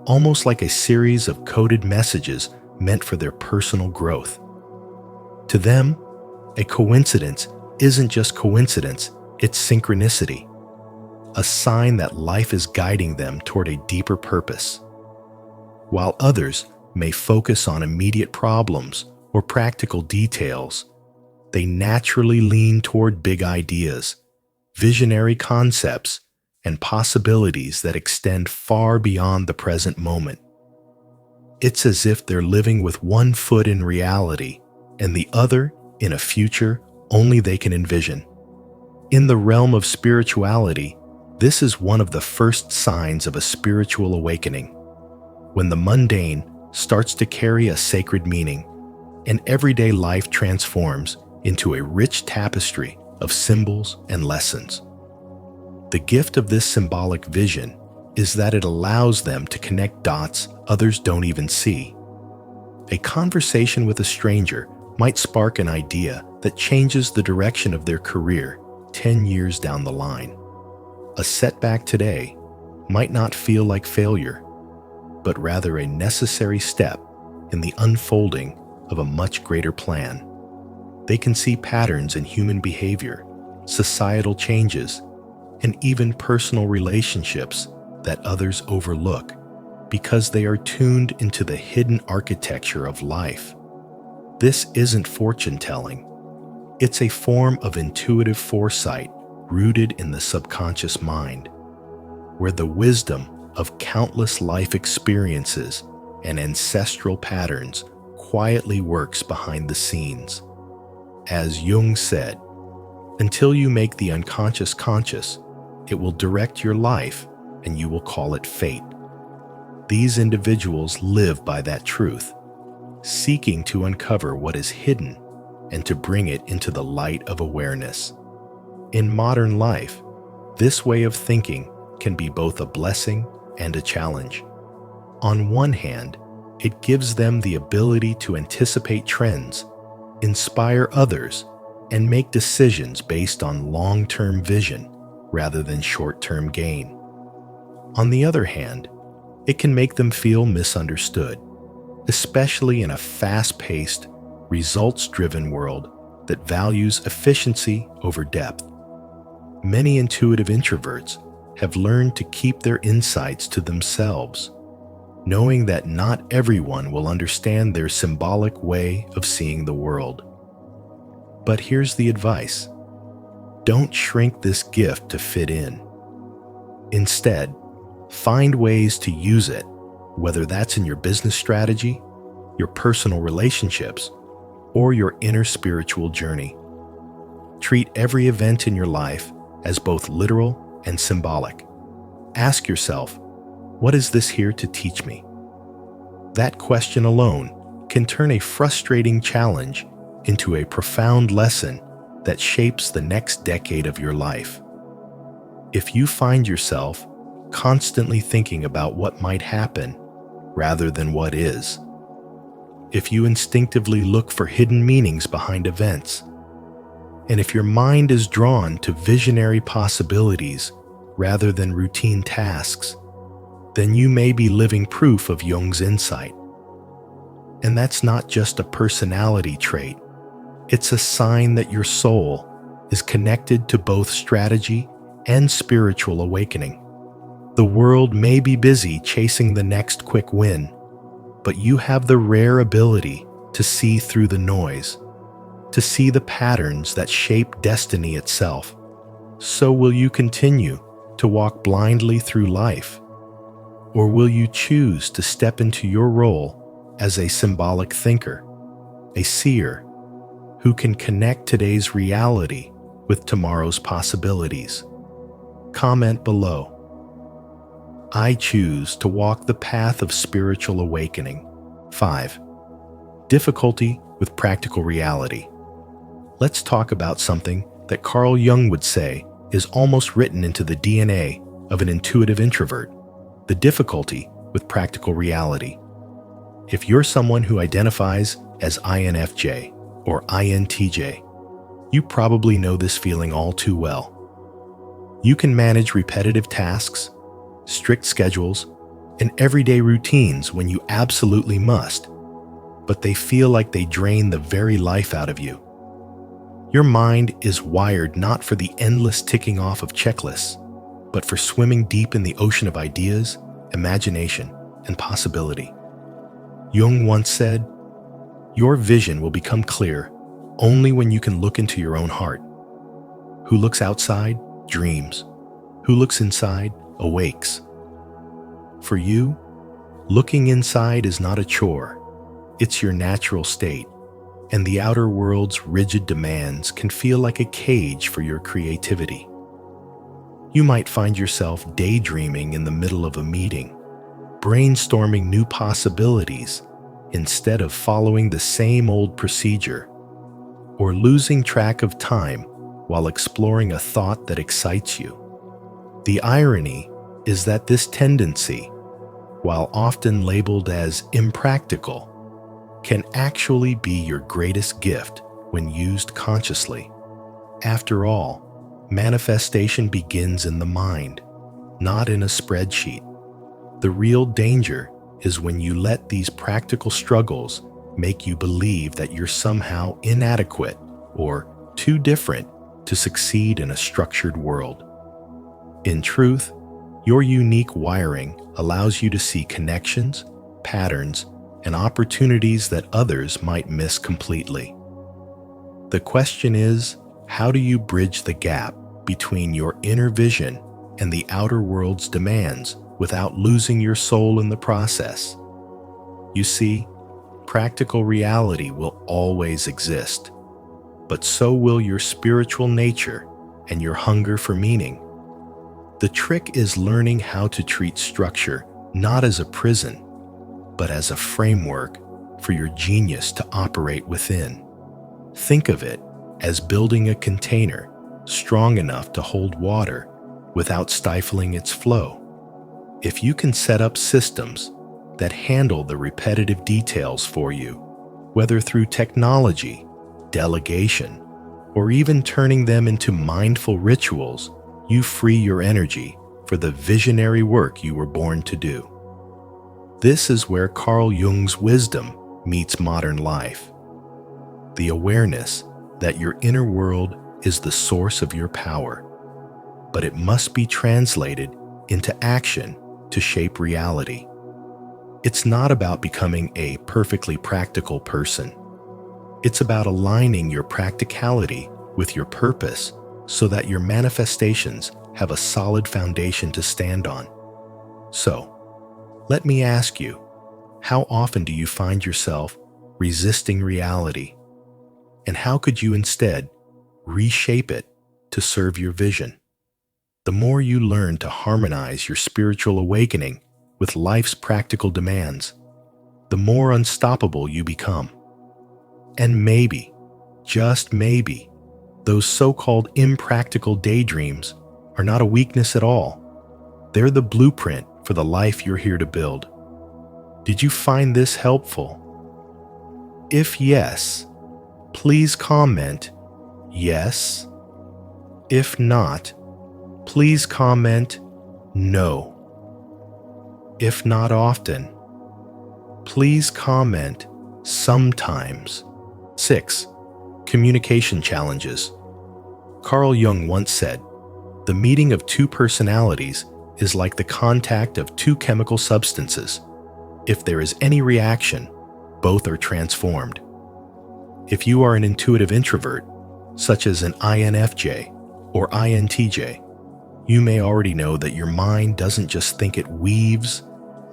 almost like a series of coded messages meant for their personal growth. To them, a coincidence isn't just coincidence, it's synchronicity, a sign that life is guiding them toward a deeper purpose. While others may focus on immediate problems or practical details, they naturally lean toward big ideas, visionary concepts, and possibilities that extend far beyond the present moment. It's as if they're living with one foot in reality and the other in a future only they can envision. In the realm of spirituality, this is one of the first signs of a spiritual awakening, when the mundane starts to carry a sacred meaning, and everyday life transforms into a rich tapestry of symbols and lessons. The gift of this symbolic vision is that it allows them to connect dots others don't even see. A conversation with a stranger might spark an idea that changes the direction of their career 10 years down the line. A setback today might not feel like failure, but rather a necessary step in the unfolding of a much greater plan. They can see patterns in human behavior, societal changes, and even personal relationships that others overlook because they are tuned into the hidden architecture of life. This isn't fortune-telling. It's a form of intuitive foresight rooted in the subconscious mind, where the wisdom of countless life experiences and ancestral patterns quietly works behind the scenes. As Jung said, until you make the unconscious conscious, it will direct your life and you will call it fate. These individuals live by that truth, seeking to uncover what is hidden and to bring it into the light of awareness. In modern life, this way of thinking can be both a blessing and a challenge. On one hand, it gives them the ability to anticipate trends, inspire others, and make decisions based on long-term vision rather than short-term gain. On the other hand, it can make them feel misunderstood, especially in a fast-paced, results-driven world that values efficiency over depth. Many intuitive introverts have learned to keep their insights to themselves, knowing that not everyone will understand their symbolic way of seeing the world. But here's the advice: don't shrink this gift to fit in. Instead, find ways to use it, whether that's in your business strategy, your personal relationships, or your inner spiritual journey. Treat every event in your life as both literal and symbolic. Ask yourself, what is this here to teach me? That question alone can turn a frustrating challenge into a profound lesson that shapes the next decade of your life. If you find yourself constantly thinking about what might happen rather than what is, if you instinctively look for hidden meanings behind events, and if your mind is drawn to visionary possibilities rather than routine tasks, then you may be living proof of Jung's insight. And that's not just a personality trait. It's a sign that your soul is connected to both strategy and spiritual awakening. The world may be busy chasing the next quick win, but you have the rare ability to see through the noise, to see the patterns that shape destiny itself. So will you continue to walk blindly through life? Or will you choose to step into your role as a symbolic thinker, a seer, who can connect today's reality with tomorrow's possibilities? Comment below. I choose to walk the path of spiritual awakening. 5. Difficulty with practical reality. Let's talk about something that Carl Jung would say is almost written into the DNA of an intuitive introvert: the difficulty with practical reality. If you're someone who identifies as INFJ or INTJ, you probably know this feeling all too well. You can manage repetitive tasks, strict schedules, and everyday routines when you absolutely must, but they feel like they drain the very life out of you. Your mind is wired not for the endless ticking off of checklists, but for swimming deep in the ocean of ideas, imagination, and possibility. Jung once said, "Your vision will become clear only when you can look into your own heart. Who looks outside dreams. Who looks inside awakes." For you, looking inside is not a chore. It's your natural state, and the outer world's rigid demands can feel like a cage for your creativity. You might find yourself daydreaming in the middle of a meeting, brainstorming new possibilities instead of following the same old procedure, or losing track of time while exploring a thought that excites you. The irony is that this tendency, while often labeled as impractical, can actually be your greatest gift when used consciously. After all, manifestation begins in the mind, not in a spreadsheet. The real danger is when you let these practical struggles make you believe that you're somehow inadequate or too different to succeed in a structured world. In truth, your unique wiring allows you to see connections, patterns, and opportunities that others might miss completely. The question is, how do you bridge the gap between your inner vision and the outer world's demands without losing your soul in the process? You see, practical reality will always exist, but so will your spiritual nature and your hunger for meaning. The trick is learning how to treat structure not as a prison, but as a framework for your genius to operate within. Think of it as building a container strong enough to hold water without stifling its flow. If you can set up systems that handle the repetitive details for you, whether through technology, delegation, or even turning them into mindful rituals, you free your energy for the visionary work you were born to do. This is where Carl Jung's wisdom meets modern life. The awareness that your inner world is the source of your power, but it must be translated into action to shape reality. It's not about becoming a perfectly practical person. It's about aligning your practicality with your purpose so that your manifestations have a solid foundation to stand on. So, let me ask you, how often do you find yourself resisting reality? And how could you instead reshape it to serve your vision? The more you learn to harmonize your spiritual awakening with life's practical demands, the more unstoppable you become. And maybe, just maybe, those so-called impractical daydreams are not a weakness at all. They're the blueprint for the life you're here to build. Did you find this helpful? If yes, please comment yes. If not, please comment no. If not often, please comment sometimes. 6. Communication challenges. Carl Jung once said, "The meeting of two personalities is like the contact of two chemical substances. If there is any reaction, both are transformed. If you are an intuitive introvert, such as an INFJ or INTJ, you may already know that your mind doesn't just think, it weaves,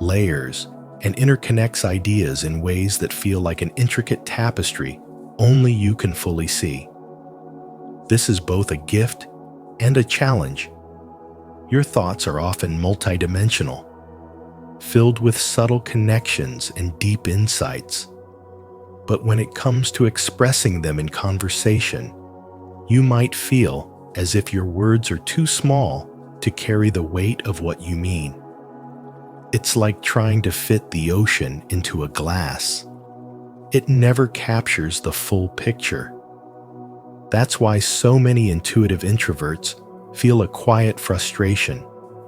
layers, and interconnects ideas in ways that feel like an intricate tapestry only you can fully see. This is both a gift and a challenge. Your thoughts are often multidimensional, filled with subtle connections and deep insights. But when it comes to expressing them in conversation, you might feel as if your words are too small to carry the weight of what you mean. It's like trying to fit the ocean into a glass. It never captures the full picture. That's why so many intuitive introverts feel a quiet frustration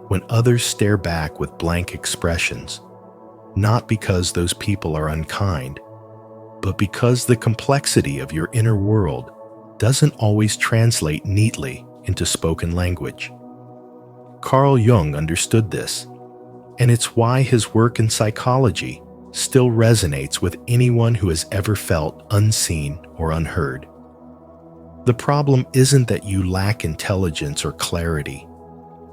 when others stare back with blank expressions, not because those people are unkind, but because the complexity of your inner world doesn't always translate neatly into spoken language. Carl Jung understood this, and it's why his work in psychology still resonates with anyone who has ever felt unseen or unheard. The problem isn't that you lack intelligence or clarity.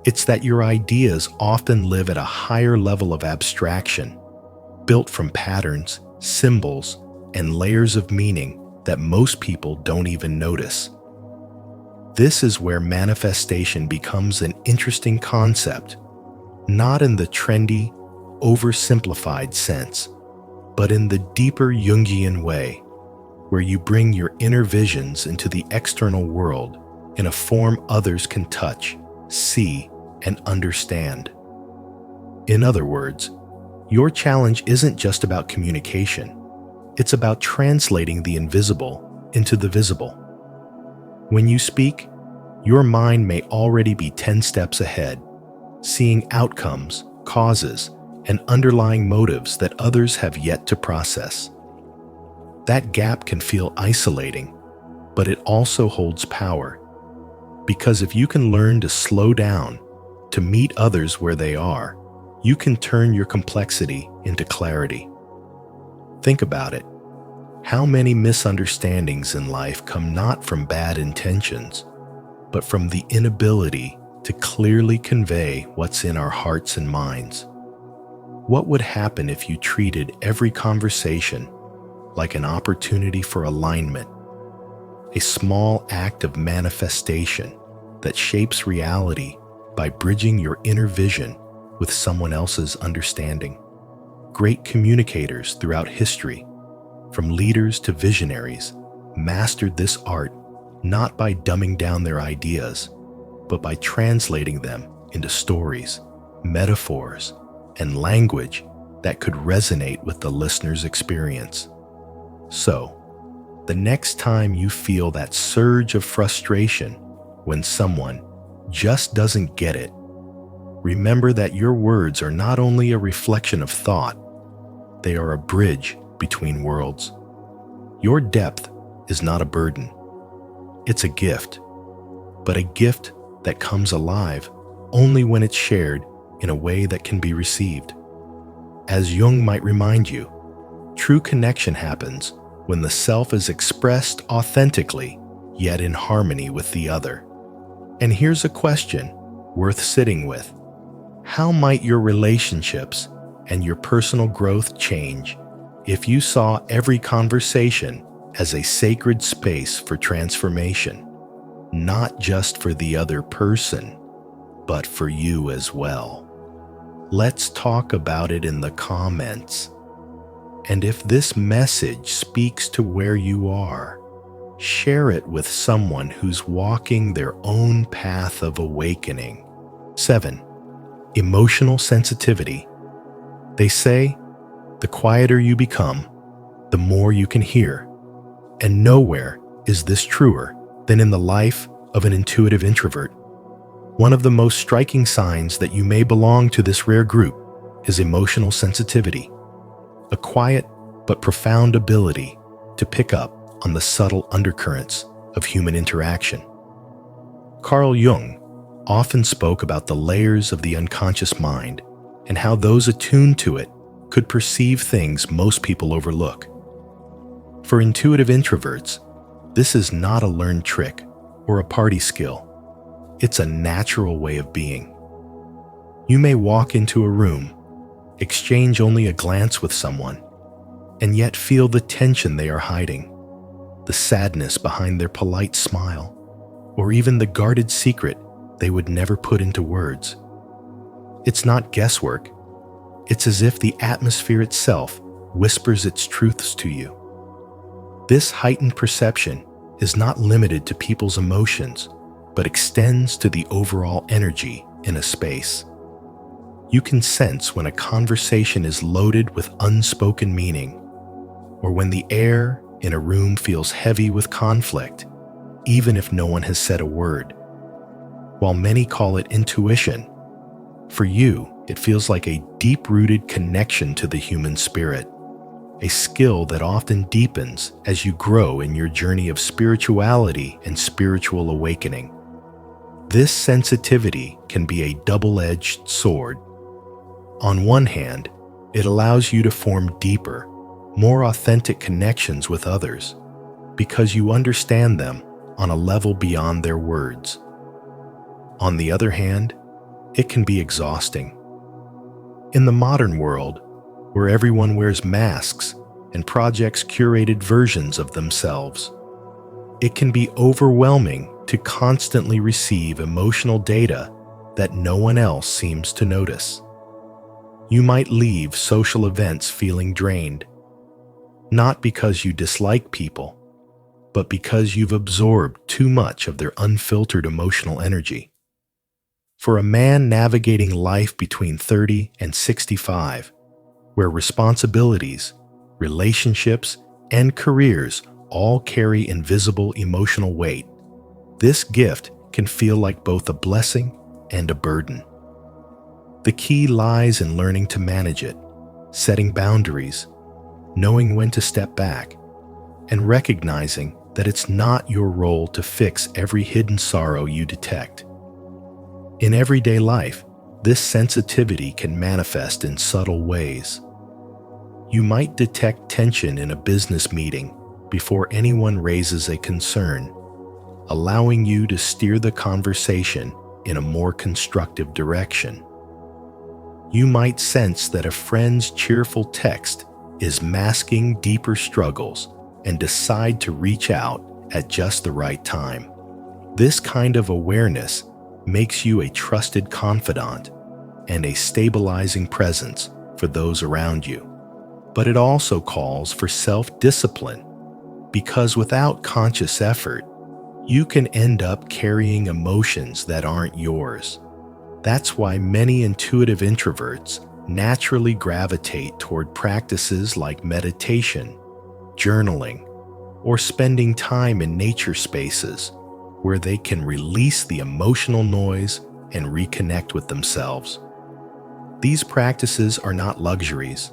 It's that your ideas often live at a higher level of abstraction, built from patterns, symbols, and layers of meaning that most people don't even notice. This is where manifestation becomes an interesting concept, not in the trendy, oversimplified sense, but in the deeper Jungian way, where you bring your inner visions into the external world in a form others can touch, see, and understand. In other words, your challenge isn't just about communication. It's about translating the invisible into the visible. When you speak, your mind may already be 10 steps ahead, seeing outcomes, causes, and underlying motives that others have yet to process. That gap can feel isolating, but it also holds power. Because if you can learn to slow down, to meet others where they are, you can turn your complexity into clarity. Think about it. How many misunderstandings in life come not from bad intentions, but from the inability to clearly convey what's in our hearts and minds? What would happen if you treated every conversation like an opportunity for alignment, a small act of manifestation that shapes reality by bridging your inner vision with someone else's understanding? Great communicators throughout history, from leaders to visionaries, mastered this art not by dumbing down their ideas, but by translating them into stories, metaphors, and language that could resonate with the listener's experience. So, the next time you feel that surge of frustration when someone just doesn't get it, remember that your words are not only a reflection of thought, they are a bridge between worlds. Your depth is not a burden. It's a gift, but a gift that comes alive only when it's shared in a way that can be received. As Jung might remind you, true connection happens when the self is expressed authentically, yet in harmony with the other. And here's a question worth sitting with. How might your relationships and your personal growth change if you saw every conversation as a sacred space for transformation, not just for the other person, but for you as well? Let's talk about it in the comments. And if this message speaks to where you are, share it with someone who's walking their own path of awakening. 7. Emotional sensitivity. They say, the quieter you become, the more you can hear. And nowhere is this truer than in the life of an intuitive introvert. One of the most striking signs that you may belong to this rare group is emotional sensitivity, a quiet but profound ability to pick up on the subtle undercurrents of human interaction. Carl Jung, often spoke about the layers of the unconscious mind and how those attuned to it could perceive things most people overlook. For intuitive introverts, this is not a learned trick or a party skill. It's a natural way of being. You may walk into a room, exchange only a glance with someone, and yet feel the tension they are hiding, the sadness behind their polite smile, or even the guarded secret they would never put into words. It's not guesswork. It's as if the atmosphere itself whispers its truths to you. This heightened perception is not limited to people's emotions, but extends to the overall energy in a space. You can sense when a conversation is loaded with unspoken meaning, or when the air in a room feels heavy with conflict, even if no one has said a word. While many call it intuition, for you, it feels like a deep-rooted connection to the human spirit, a skill that often deepens as you grow in your journey of spirituality and spiritual awakening. This sensitivity can be a double-edged sword. On one hand, it allows you to form deeper, more authentic connections with others because you understand them on a level beyond their words. On the other hand, it can be exhausting. In the modern world, where everyone wears masks and projects curated versions of themselves, it can be overwhelming to constantly receive emotional data that no one else seems to notice. You might leave social events feeling drained, not because you dislike people, but because you've absorbed too much of their unfiltered emotional energy. For a man navigating life between 30 and 65, where responsibilities, relationships, and careers all carry invisible emotional weight, this gift can feel like both a blessing and a burden. The key lies in learning to manage it, setting boundaries, knowing when to step back, and recognizing that it's not your role to fix every hidden sorrow you detect. In everyday life, this sensitivity can manifest in subtle ways. You might detect tension in a business meeting before anyone raises a concern, allowing you to steer the conversation in a more constructive direction. You might sense that a friend's cheerful text is masking deeper struggles and decide to reach out at just the right time. This kind of awareness makes you a trusted confidant and a stabilizing presence for those around you. But it also calls for self-discipline, because without conscious effort, you can end up carrying emotions that aren't yours. That's why many intuitive introverts naturally gravitate toward practices like meditation, journaling, or spending time in nature spaces where they can release the emotional noise and reconnect with themselves. These practices are not luxuries.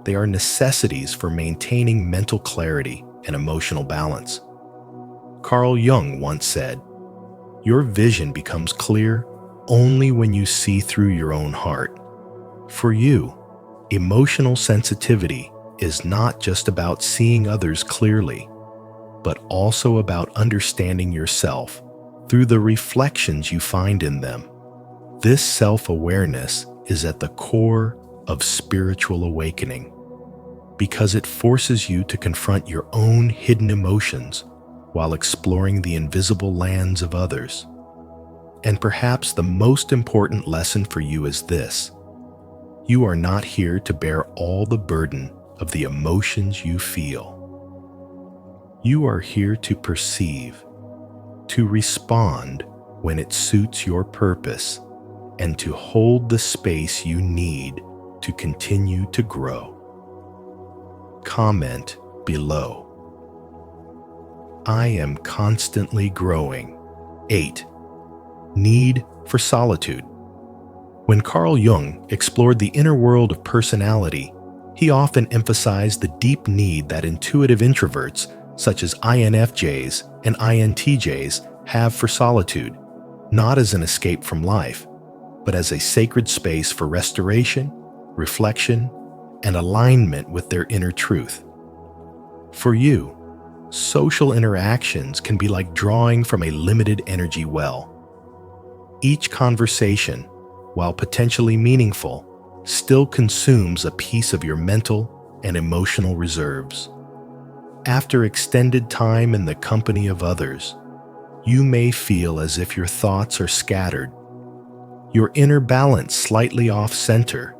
They are necessities for maintaining mental clarity and emotional balance. Carl Jung once said, "Your vision becomes clear only when you see through your own heart." For you, emotional sensitivity is not just about seeing others clearly, but also about understanding yourself through the reflections you find in them. This self-awareness is at the core of spiritual awakening, because it forces you to confront your own hidden emotions while exploring the invisible lands of others. And perhaps the most important lesson for you is this: you are not here to bear all the burden of the emotions you feel. You are here to perceive, to respond when it suits your purpose, and to hold the space you need to continue to grow. Comment below. I am constantly growing. 8. Need for solitude. When Carl Jung explored the inner world of personality, he often emphasized the deep need that intuitive introverts, such as INFJs and INTJs, have for solitude. not as an escape from life, but as a sacred space for restoration, reflection, and alignment with their inner truth. For you, social interactions can be like drawing from a limited energy well. Each conversation, while potentially meaningful, still consumes a piece of your mental and emotional reserves. After extended time in the company of others, you may feel as if your thoughts are scattered, your inner balance slightly off-center,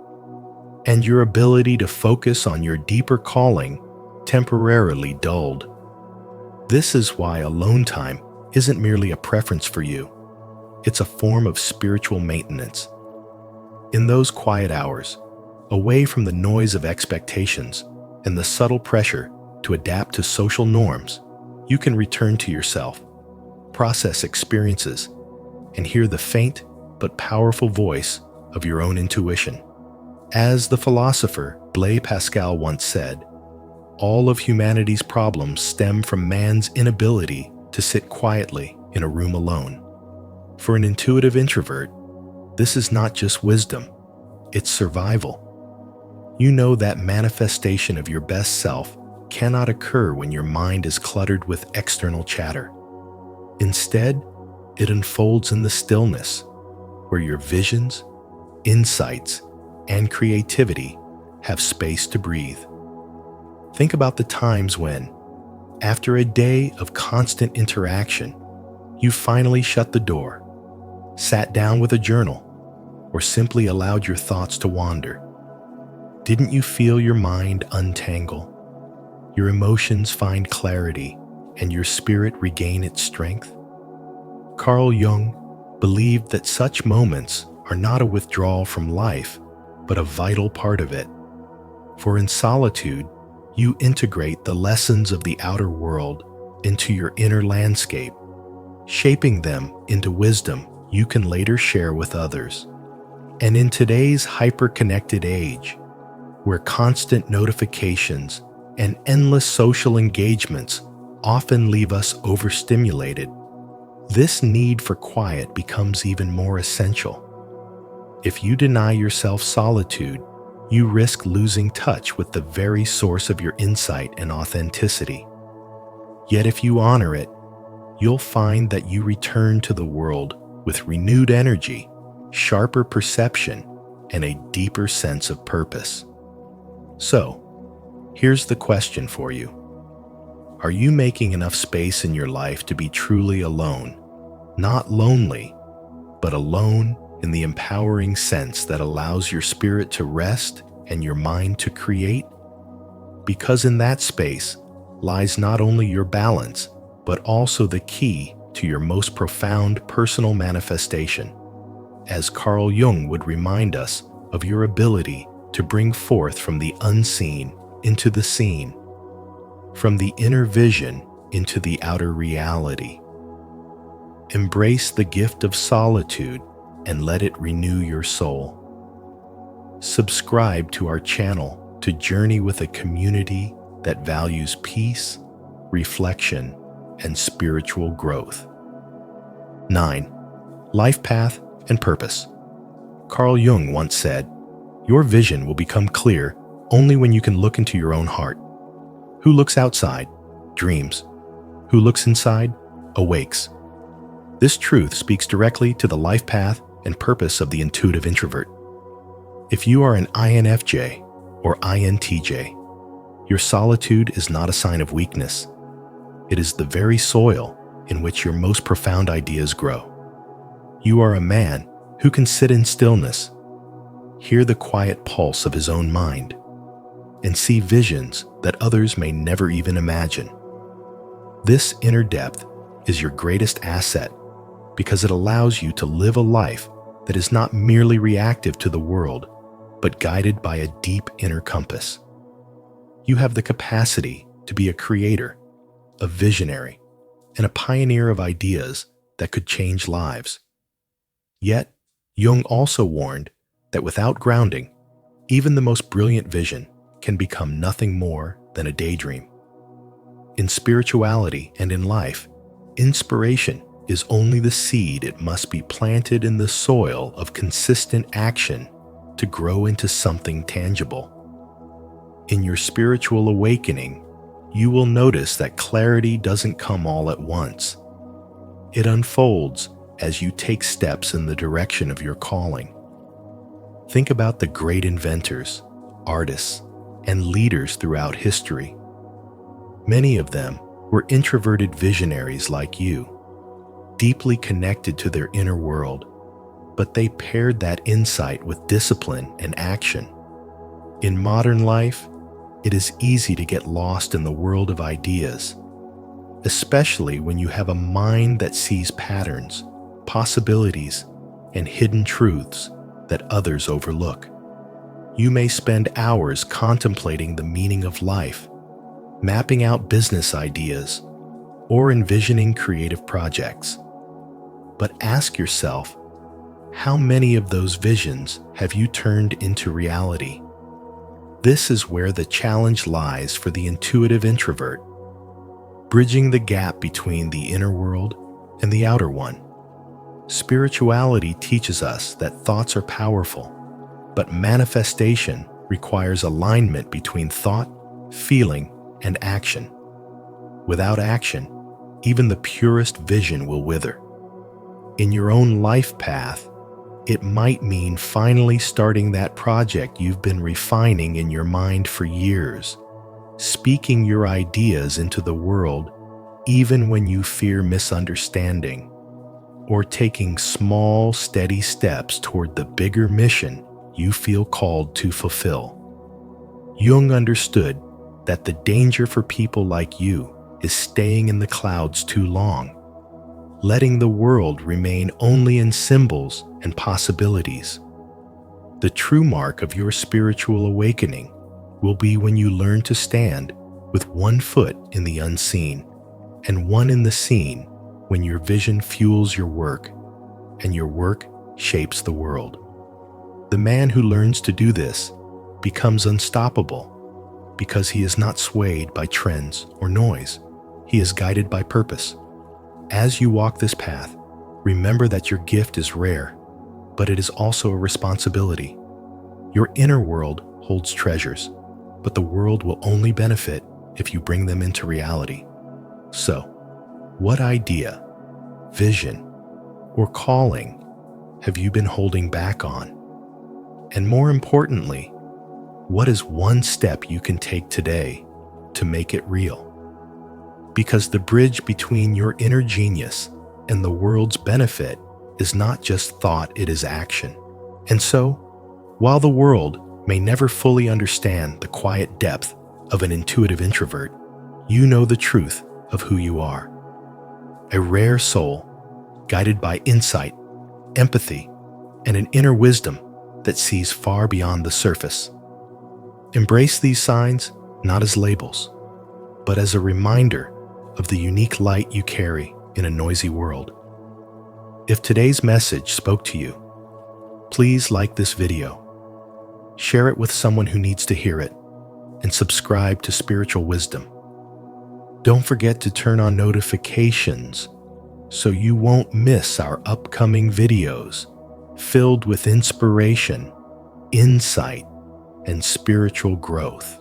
and your ability to focus on your deeper calling temporarily dulled. This is why alone time isn't merely a preference for you. It's a form of spiritual maintenance. In those quiet hours, away from the noise of expectations and the subtle pressure to adapt to social norms, you can return to yourself, process experiences, and hear the faint but powerful voice of your own intuition. As the philosopher Blaise Pascal once said, all of humanity's problems stem from man's inability to sit quietly in a room alone. For an intuitive introvert, this is not just wisdom, it's survival. You know that manifestation of your best self cannot occur when your mind is cluttered with external chatter. Instead, it unfolds in the stillness, where your visions, insights, and creativity have space to breathe. Think about the times when, after a day of constant interaction, you finally shut the door, sat down with a journal, or simply allowed your thoughts to wander. Didn't you feel your mind untangle, your emotions find clarity, and your spirit regain its strength? Carl Jung believed that such moments are not a withdrawal from life, but a vital part of it. For in solitude, you integrate the lessons of the outer world into your inner landscape, shaping them into wisdom you can later share with others. And in today's hyper-connected age, where constant notifications and endless social engagements often leave us overstimulated, this need for quiet becomes even more essential. If you deny yourself solitude, you risk losing touch with the very source of your insight and authenticity. Yet if you honor it, you'll find that you return to the world with renewed energy, sharper perception, and a deeper sense of purpose. So, here's the question for you. Are you making enough space in your life to be truly alone? Not lonely, but alone in the empowering sense that allows your spirit to rest and your mind to create? Because in that space lies not only your balance, but also the key to your most profound personal manifestation. As Carl Jung would remind us of your ability to bring forth from the unseen into the seen, from the inner vision into the outer reality. Embrace the gift of solitude and let it renew your soul. Subscribe to our channel to journey with a community that values peace, reflection, and spiritual growth. 9. Life path and purpose. Carl Jung once said, "Your vision will become clear only when you can look into your own heart. Who looks outside, dreams. Who looks inside, awakes." This truth speaks directly to the life path and purpose of the intuitive introvert. If you are an INFJ or INTJ, your solitude is not a sign of weakness. It is the very soil in which your most profound ideas grow. You are a man who can sit in stillness, hear the quiet pulse of his own mind, and see visions that others may never even imagine. This inner depth is your greatest asset because it allows you to live a life that is not merely reactive to the world, but guided by a deep inner compass. You have the capacity to be a creator, a visionary, and a pioneer of ideas that could change lives. Yet, Jung also warned that without grounding, even the most brilliant vision can become nothing more than a daydream. In spirituality and in life, inspiration is only the seed it must be planted in the soil of consistent action to grow into something tangible. In your spiritual awakening, you will notice that clarity doesn't come all at once. It unfolds as you take steps in the direction of your calling. Think about the great inventors, artists, and leaders throughout history. Many of them were introverted visionaries like you, deeply connected to their inner world, but they paired that insight with discipline and action. In modern life, it is easy to get lost in the world of ideas, especially when you have a mind that sees patterns, possibilities, and hidden truths that others overlook. You may spend hours contemplating the meaning of life, mapping out business ideas, or envisioning creative projects. But ask yourself, how many of those visions have you turned into reality? This is where the challenge lies for the intuitive introvert, bridging the gap between the inner world and the outer one. Spirituality teaches us that thoughts are powerful, but manifestation requires alignment between thought, feeling, and action. Without action, even the purest vision will wither. In your own life path, it might mean finally starting that project you've been refining in your mind for years, speaking your ideas into the world even when you fear misunderstanding, or taking small, steady steps toward the bigger mission you feel called to fulfill. Jung understood that the danger for people like you is staying in the clouds too long, letting the world remain only in symbols and possibilities. The true mark of your spiritual awakening will be when you learn to stand with one foot in the unseen and one in the seen, when your vision fuels your work and your work shapes the world. The man who learns to do this becomes unstoppable because he is not swayed by trends or noise. He is guided by purpose. As you walk this path, remember that your gift is rare, but it is also a responsibility. Your inner world holds treasures, but the world will only benefit if you bring them into reality. So, what idea, vision, or calling have you been holding back on? And more importantly, what is one step you can take today to make it real? Because the bridge between your inner genius and the world's benefit is not just thought, it is action. And so, while the world may never fully understand the quiet depth of an intuitive introvert, you know the truth of who you are. A rare soul, guided by insight, empathy, and an inner wisdom that sees far beyond the surface. Embrace these signs not as labels, but as a reminder of the unique light you carry in a noisy world. If today's message spoke to you, please like this video, share it with someone who needs to hear it, and subscribe to Spiritual Wisdom. Don't forget to turn on notifications so you won't miss our upcoming videos filled with inspiration, insight, and spiritual growth.